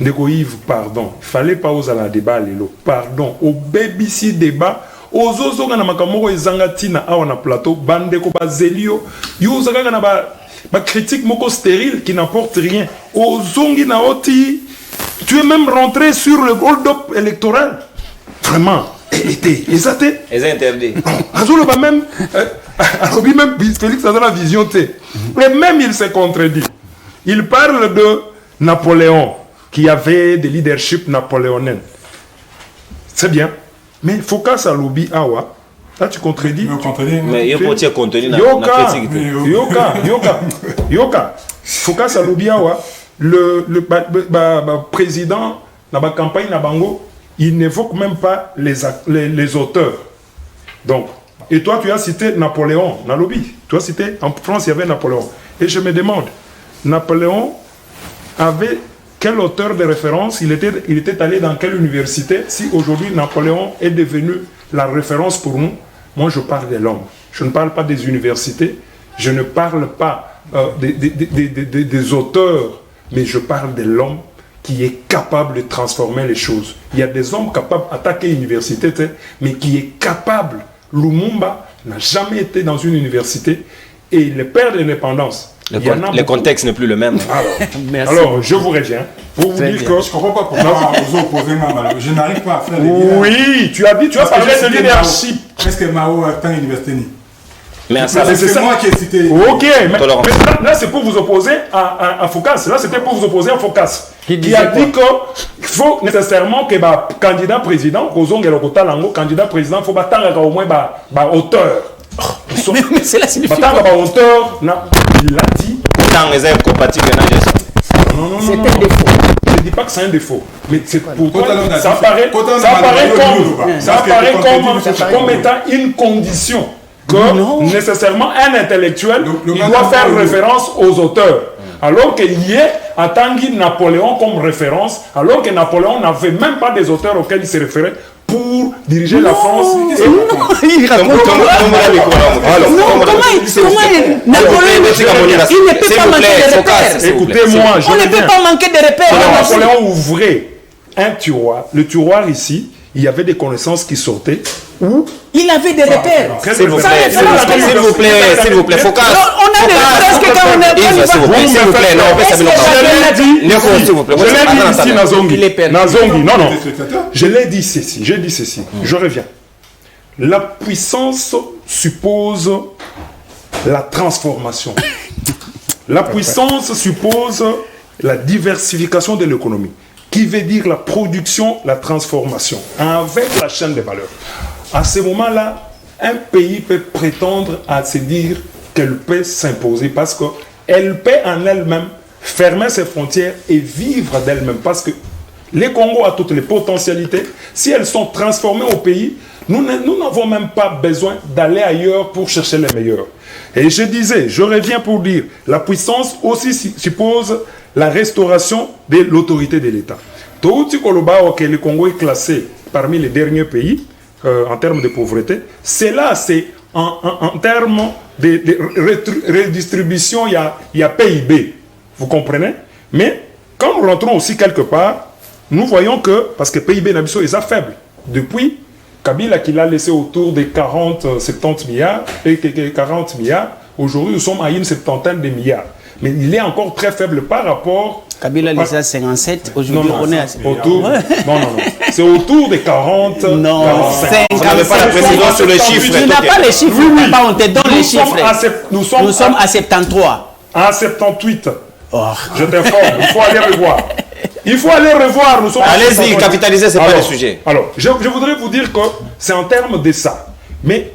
Ndeko Yves, pardon, il fallait pas oser la débat, pardon, au BBC débat, aux Zozonga Namakamoro et Zangatina, Awa na plateau, Bandeko Bazelio, Yozaka na ba critique moko stérile qui n'apporte rien. Aux Zongi Naoti, tu es même rentré sur le hold-up électoral. Vraiment. Et ça t'est interdit. Même Félix a la vision. Et même il s'est contredit. Il parle de Napoléon, qui avait des leadership napoléoniens. C'est bien. Mais il faut qu'à ça lobby awa. Là tu contredis. Mais il faut que tu contenu Yoka. Faut qu'à ça lobby awa. Le président dans la campagne na bango, il n'évoque même pas les auteurs. Donc, et toi, tu as cité Napoléon, dans lobby. Tu as cité, en France, il y avait Napoléon. Et je me demande, Napoléon avait quel auteur de référence? Il était allé dans quelle université? Si aujourd'hui, Napoléon est devenu la référence pour nous, moi, je parle de l'homme. Je ne parle pas des universités, je ne parle pas des auteurs, mais je parle de l'homme qui est capable de transformer les choses. Il y a des hommes capables d'attaquer l'université, mais qui est capable. Lumumba n'a jamais été dans une université et le père de l'indépendance, Le contexte n'est plus le même. Alors, je vous reviens pour vous dire que... Je comprends pas pourquoi vous opposez Mao. Je n'arrive pas à faire les liens. Oui, tu as parlé de leadership. Est-ce que Mao a atteint l'université? Mais c'est moi qui ai cité. Ok, mais là c'est pour vous opposer à Focas. Là c'était pour vous opposer à Focas. Qui a dit qu'il faut nécessairement que le candidat président, candidat président, il faut battre au moins auteur. Mais c'est la signification. Battre auteur, il l'a dit. C'est incompatible. Non. C'est un défaut. Je ne dis pas que c'est un défaut, mais c'est pourquoi ça apparaît comme étant une condition que nécessairement un intellectuel il doit faire référence aux auteurs. Alors qu'il y ait à Tanguy Napoléon comme référence, alors que Napoléon n'avait même pas des auteurs auxquels il se référait pour diriger la France. Il raconte Napoléon, il ne peut pas manquer de repères. Écoutez-moi, on ne peut pas manquer de repères. Napoléon ouvrait un tiroir. Le tiroir ici, il y avait des connaissances qui sortaient. Il avait des repères. S'il vous plaît, Focas. On a des repères que quand on est... S'il vous plaît, Nazongi, non. Je l'ai dit ceci, je reviens. La puissance suppose la transformation. La puissance suppose la diversification de l'économie, qui veut dire la production, la transformation, avec la chaîne de valeur. À ce moment-là, un pays peut prétendre à se dire qu'elle peut s'imposer parce qu'elle peut en elle-même fermer ses frontières et vivre d'elle-même. Parce que les Congo a toutes les potentialités. Si elles sont transformées au pays, nous n'avons même pas besoin d'aller ailleurs pour chercher les meilleurs. Et je reviens pour dire, la puissance aussi suppose la restauration de l'autorité de l'État. Touti Koloba, le Congo est classé parmi les derniers pays en termes de pauvreté. C'est en termes de redistribution, il y a PIB. Vous comprenez? Mais quand nous rentrons aussi quelque part, nous voyons que, parce que PIB Nabiso est faible, depuis Kabila qui l'a laissé autour des 40-70 milliards, et 40 milliards, aujourd'hui nous sommes à une septantaine de milliards. Mais il est encore très faible par rapport... Kabila laissé à 57, aujourd'hui on est à... Autour, non. C'est autour des 40... Non, 50. Vous n'avez pas la précision sur les chiffres. Tu n'as pas les chiffres, oui. On te donne les chiffres. Nous sommes à 73. À 78. Oh. Je t'informe, il faut aller revoir. Il faut aller revoir. Allez-y, capitaliser, c'est pas le sujet. Alors, je voudrais vous dire que c'est en termes de ça. Mais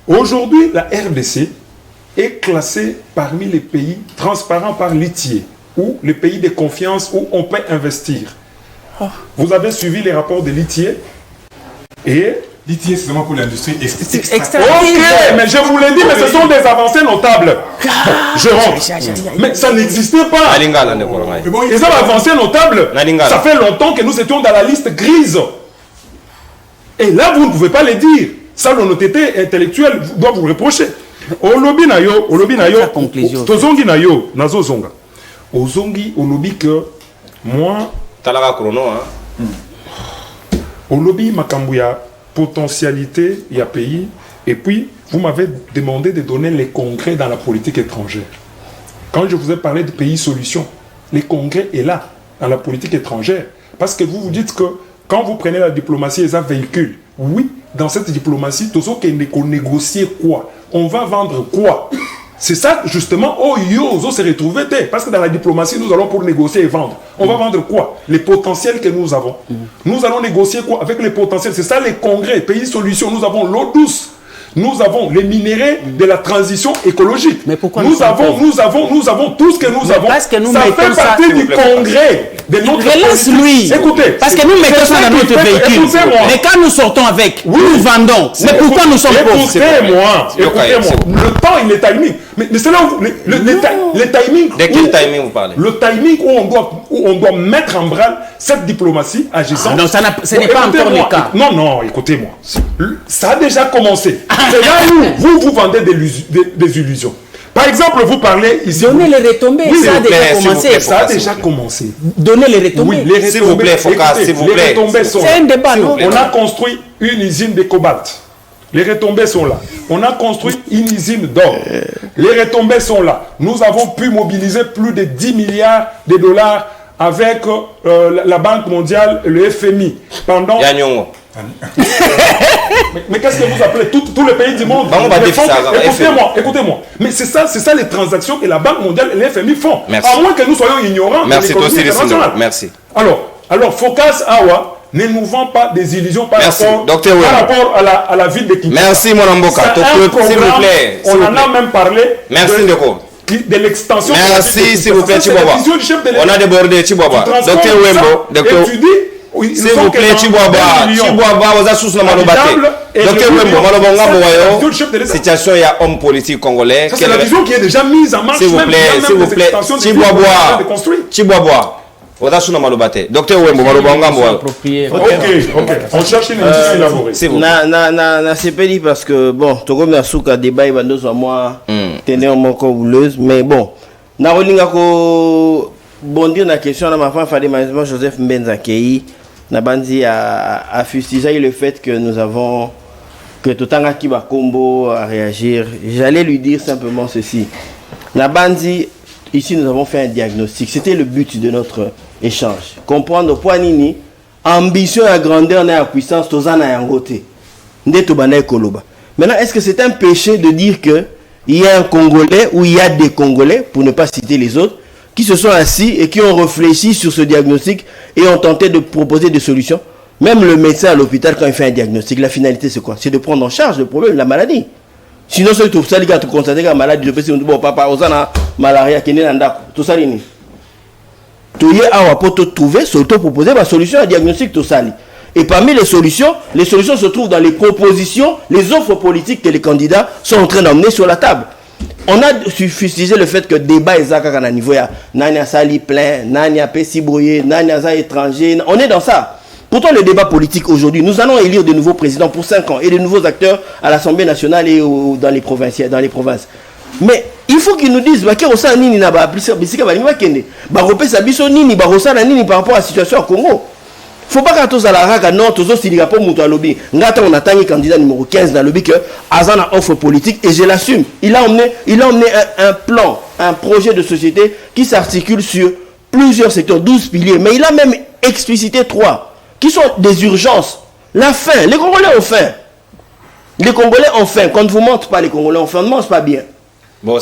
aujourd'hui, la RDC est classée parmi les pays transparents par l'ITIE, ou les pays de confiance où on peut investir. Vous avez suivi les rapports de l'ITIE et... L'ITIE, c'est seulement pour l'industrie extractive. Ok, mais je vous l'ai dit, mais ce sont des avancées notables. Je rentre. Mais ça n'existait pas. Et ça, l'avancée notable, ça fait longtemps que nous étions dans la liste grise. Et là, vous ne pouvez pas le dire. Ça, l'honnêteté intellectuelle doit vous reprocher. Olobi na yo, tozongi na yo, nazo zonga. Ozongi, olobi que moi... Talara chrono, hein. Olobi makambuya potentialité, il y a pays. Et puis, vous m'avez demandé de donner les congrès dans la politique étrangère. Quand je vous ai parlé de pays solutions, les congrès est là, dans la politique étrangère. Parce que vous vous dites que quand vous prenez la diplomatie et ça véhicule, oui, dans cette diplomatie, tout ce qu'on négocie quoi? On va vendre quoi? C'est ça, justement, on se retrouver. Parce que dans la diplomatie, nous allons pour négocier et vendre. On va vendre quoi? Les potentiels que nous avons. Nous allons négocier quoi? Avec les potentiels. C'est ça les congrès, pays solutions. Nous avons l'eau douce. Nous avons les minéraux de la transition écologique. Mais pourquoi nous avons tout ce que nous avons. Parce que nous ça fait partie du congrès de notre Laisse-lui. Écoutez. Parce que nous mettons ça dans notre véhicule. Mais quand nous sortons avec, nous vendons. Mais pourquoi nous sommes pauvres? Écoutez-moi. Le temps, il est timing. Mais c'est là où le timing. De quel timing vous parlez? Le timing où on doit mettre en branle cette diplomatie agissante. Non, ce n'est pas encore le cas. Non, écoutez-moi. Ça a déjà commencé. C'est là où vous vendez des illusions. Par exemple, vous parlez ici. Donnez les retombées, oui, ça a déjà commencé. Ça a déjà commencé. Donnez les retombées. Oui, les retombées. S'il vous plaît, Focas, s'il vous plaît. Les retombées sont. C'est un débat, non? On a construit une usine de cobalt. Les retombées sont là. On a construit une usine d'or. Les retombées sont là. Nous avons pu mobiliser plus de 10 milliards de dollars avec la Banque mondiale, le FMI. Pendant... mais qu'est-ce que vous appelez tous les pays du monde? Écoutez-moi. Mais c'est ça les transactions que la Banque mondiale et le FMI font. Merci. À moins que nous soyons ignorants de l'économie internationale. Merci. Alors, Focas Awa ne nous vend pas des illusions par rapport à la ville de Kinshasa. Merci, mon Amboka. S'il vous plaît. On en a même parlé. Merci, Ndeko. De l'extension. Merci, s'il vous plaît, Chiboaba. On a débordé, Chiboaba. Docteur Wembo. S'il vous plaît, Chiboaba, vous avez sous la malobate. Docteur Wembo, malobonga, situation, il y a homme politique congolais. C'est la vision qui est déjà mise en marche. S'il vous plaît, Chiboaba. Docteur Wembo, ok. On cherche une indice élaborée. C'est pas dit parce que bon, tout comme la souka débat il va nous à moi tenir mon houleuse, mais bon, na rolinga ko bondir na question na ma femme fallait malheureusement Joseph Mbenzakei na bandi a fustigé le fait que nous avons que Totanga Kiba Kombo à réagir. J'allais lui dire simplement ceci. Na bandi ici nous avons fait un diagnostic. C'était le but de notre échange. Comprendre au point nini ambition à grandeur et à puissance tozana yangote. Ndeto bana ekoloba. Maintenant, est-ce que c'est un péché de dire que il y a un Congolais ou il y a des Congolais, pour ne pas citer les autres, qui se sont assis et qui ont réfléchi sur ce diagnostic et ont tenté de proposer des solutions? Même le médecin à l'hôpital, quand il fait un diagnostic, la finalité c'est quoi? C'est de prendre en charge le problème, la maladie. Sinon, si tu as constaté que la maladie, je peux dire, bon, papa, on a malaria, qui est dans tout ça, tu y as pour te trouver, surtout proposer ma solution à diagnostic, tout ça. Et parmi les solutions se trouvent dans les propositions, les offres politiques que les candidats sont en train d'emmener sur la table. On a fustigé le fait que le débat est à niveau, Nania Sali plein, Nania Pessibouye, Nania Za étranger, on est dans ça. Pourtant, le débat politique aujourd'hui, nous allons élire de nouveaux présidents pour 5 ans et de nouveaux acteurs à l'Assemblée nationale et dans les provinces. Mais il faut qu'ils nous disent par rapport à la situation au Congo. Il ne faut pas que tous à la raga non, tous aussi les rapports à lobby. Ngata on attend le candidat numéro 15 dans le lobby que Azana offre politique et je l'assume. Il a emmené un plan, un projet de société qui s'articule sur plusieurs secteurs, 12 piliers. Mais il a même explicité 3 qui sont des urgences. La faim, les Congolais ont faim. Les Congolais ont faim. Quand vous mentez pas, les Congolais ont faim, on ne mange pas bien. Bon,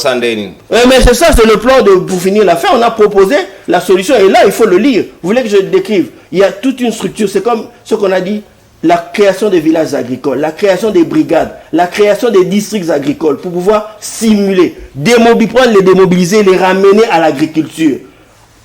mais c'est ça, c'est le plan pour finir la fin. On a proposé la solution et là, il faut le lire. Vous voulez que je le décrive? Il y a toute une structure. C'est comme ce qu'on a dit, la création des villages agricoles, la création des brigades, la création des districts agricoles pour pouvoir simuler, prendre les démobiliser, les ramener à l'agriculture,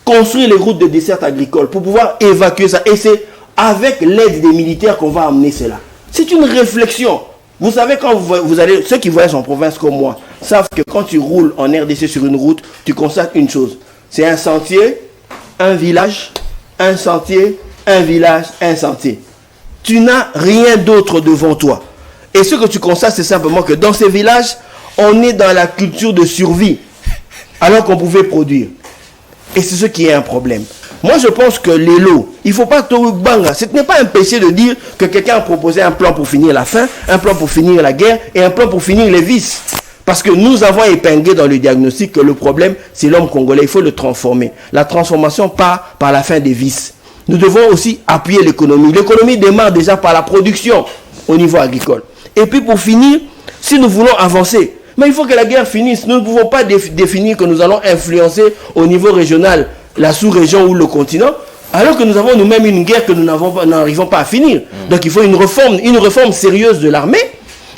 construire les routes de dessert agricole pour pouvoir évacuer ça. Et c'est avec l'aide des militaires qu'on va amener cela. C'est une réflexion. Vous savez, quand vous allez, ceux qui voyagent en province comme moi, savent que quand tu roules en RDC sur une route, tu constates une chose. C'est un sentier, un village, un sentier, un village, un sentier. Tu n'as rien d'autre devant toi. Et ce que tu constates, c'est simplement que dans ces villages, on est dans la culture de survie, alors qu'on pouvait produire. Et c'est ce qui est un problème. Moi, je pense que les lots, il ne faut pas tout banga. Ce n'est pas un péché de dire que quelqu'un a proposé un plan pour finir la faim, un plan pour finir la guerre et un plan pour finir les vices. Parce que nous avons épinglé dans le diagnostic que le problème, c'est l'homme congolais. Il faut le transformer. La transformation part par la fin des vices. Nous devons aussi appuyer l'économie. L'économie démarre déjà par la production au niveau agricole. Et puis pour finir, si nous voulons avancer, mais il faut que la guerre finisse. Nous ne pouvons pas définir que nous allons influencer au niveau régional la sous-région ou le continent, alors que nous avons nous-mêmes une guerre que nous n'arrivons pas à finir. Donc il faut une réforme sérieuse de l'armée.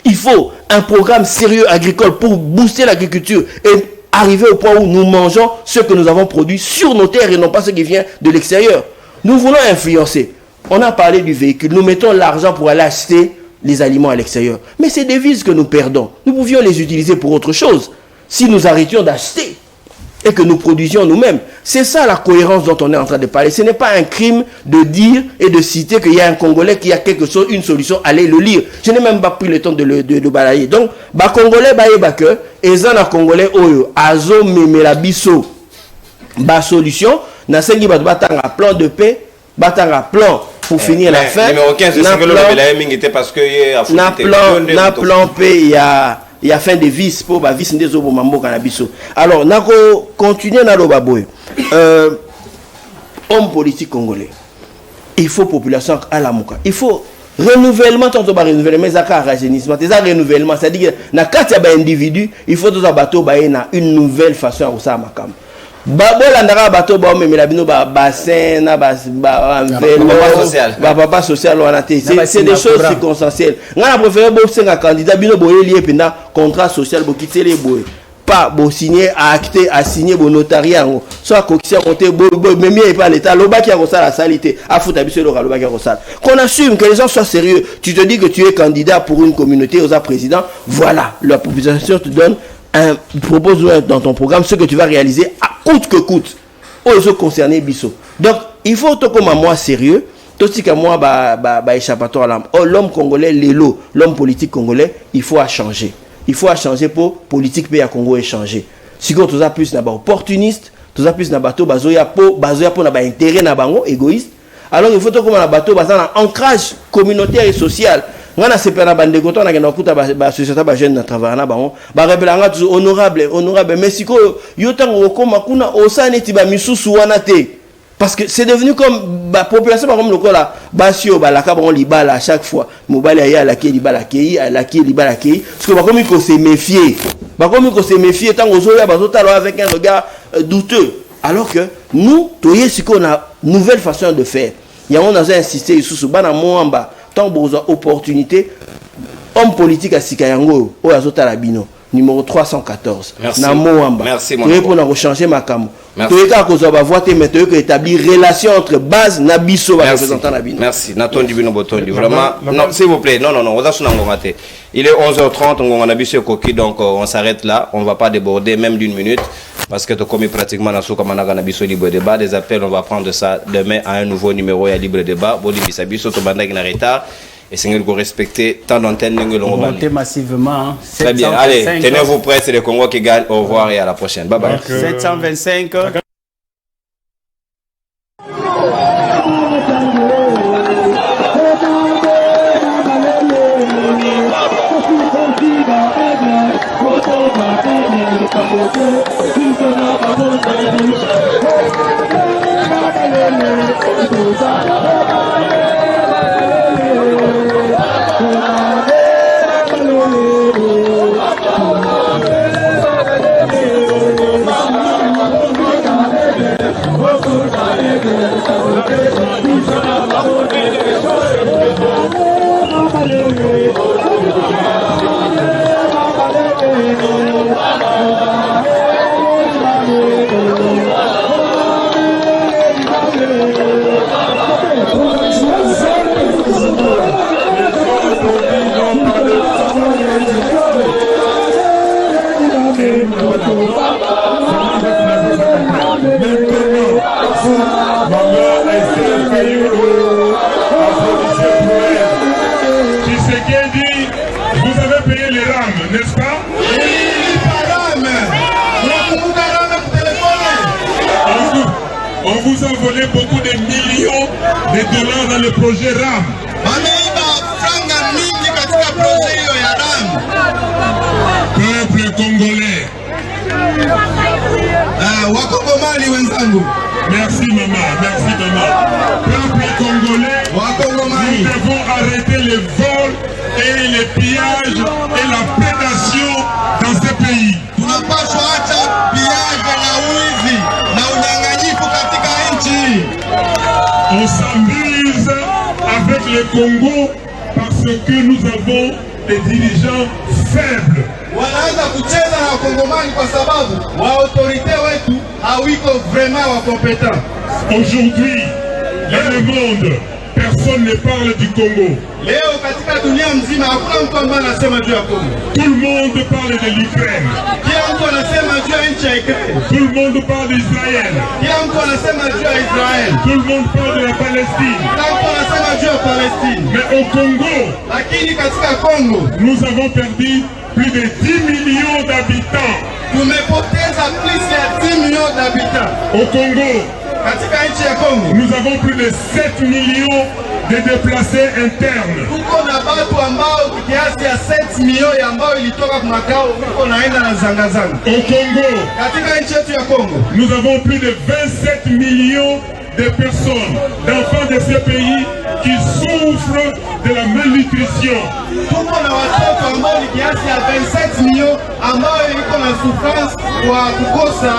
Il faut un programme sérieux agricole pour booster l'agriculture et arriver au point où nous mangeons ce que nous avons produit sur nos terres et non pas ce qui vient de l'extérieur. Nous voulons influencer. On a parlé du véhicule. Nous mettons l'argent pour aller acheter les aliments à l'extérieur. Mais ces devises que nous perdons, nous pouvions les utiliser pour autre chose. Si nous arrêtions d'acheter et que nous produisions nous-mêmes. C'est ça la cohérence dont on est en train de parler. Ce n'est pas un crime de dire et de citer qu'il y a un Congolais qui a quelque chose, une solution, allez le lire. Je n'ai même pas pris le temps de le balayer. Donc, Congolais, et ça, Congolais, azo memela biso, solution, na sengi batanga plan de paix, batanga plan pour finir la fin. Numéro 15, c'est parce que na plan P, il y a fin de vis pour ba vis ndezo bo mambo kanabiso. Alors nako continuer na lobaboy. Homme politique congolais. Il faut population à la mouka. Il faut renouvellement tant que renouvellement ça rajeunissement, c'est ça renouvellement, c'est-à-dire na kati ya ba individu, il faut tout bateau ba na une nouvelle façon à ça makam. Babola ndara bateau ba memela bino ba bassin na ba vélo, ba papa social wana té. C'est des choses circonstancielles. Nga préféré bo senga candidat bino boye lié pena contrat social bo kitele boye. Pas bon signer à acter à signer bon notariat soit coxia compter même il pas l'état loba qui a ça la salité à foutre habitué le loba qui a ça qu'on assume que les gens soient sérieux. Tu te dis que tu es candidat pour une communauté aux président, voilà, la population te donne un propose dans ton programme ce que tu vas réaliser à coûte que coûte aux autres concernés biso. Donc il faut tout comme moi sérieux. Tout ce que moi échappatoire à l'homme congolais l'homme politique congolais il faut changer. Il faut changer pour politique pays à Congo et changer. Si on a plus na ba opportuniste, tout ça plus na bateau bazoya pour na ba intérêt na bango égoïste. Alors il faut que comme na bateau bazana ancrage communautaire et social. Ngana sepena bande goto na kena kuta ba société ba jeune na travailler na bango. Ba rebelanga toujours honorable mais siko yo tango koma kuna osaneti ba misusu wana te. Parce que c'est devenu comme la population comme le cas là basio balaka bon libala à chaque fois mobile ya la ki libala ki la ki libala ki parce que comme il faut se méfier tant ozoya bazotalo avec un regard douteux alors que nous toyé ce qu'on a nouvelle façon de faire il y a on a insisté sous bana moamba tant besoin opportunité homme politique à Sikayango o azotala bino numéro 314 na moamba merci mon pour na rechanger ma cam. Établir relation entre base na biso ba représentant na bino. Merci. Natondi bino botondi. Vraiment. Non, s'il vous plaît. Non. Il est 11h30 on a biso koki donc on s'arrête là, on va pas déborder même d'une minute parce que tu commis pratiquement na souka manaka na biso libre débat des appels on va prendre ça demain à un nouveau numéro ya libre débat boli bisabiso to bandaki na retard. Et c'est que vous respectez tant d'antennes que l'on va monter massivement. Très bien. Allez, tenez-vous prêts, c'est le Congo qui gagne. Au revoir et à la prochaine. Bye bye. 725. N'est-ce pas? On vous a volé beaucoup de millions de dollars dans le projet RAM. Peuple congolais. Merci maman, merci maman. Peuple congolais, nous devons arrêter les vols et les pillages et la prédation dans ce pays. On s'amuse avec le Congo parce que nous avons des dirigeants faibles. Aujourd'hui, dans le monde, personne ne parle du Congo. Tout le monde parle de l'Ukraine. Tout le monde parle d'Israël. Tout le monde parle de la Palestine. Mais au Congo, nous avons perdu plus de 10 millions d'habitants. Au Congo, nous avons plus de 7 millions de déplacés internes. Tuko na batu ambao kiasi ya 7 milioni ambao ilitoka kwa makao huko naenda na zanga-zanga. Au Congo, Katika nchi yetu ya Kongo, nous avons plus de 27 millions de personnes, d'enfants de ce pays qui souffrent de la malnutrition. tuko na watoto ambao ni kiasi ya 27 milioni ambao iko na souffrance kwa kukosa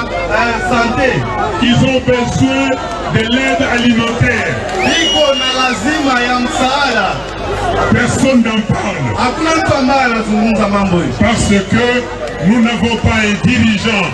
sante. Ils ont besoin de l'aide alimentaire. Iko na lazima ya msaada. Personne n'en parle. Hakuna mtu ambaye anazungumza mambo hiyo. Parce que nous n'avons pas un dirigeant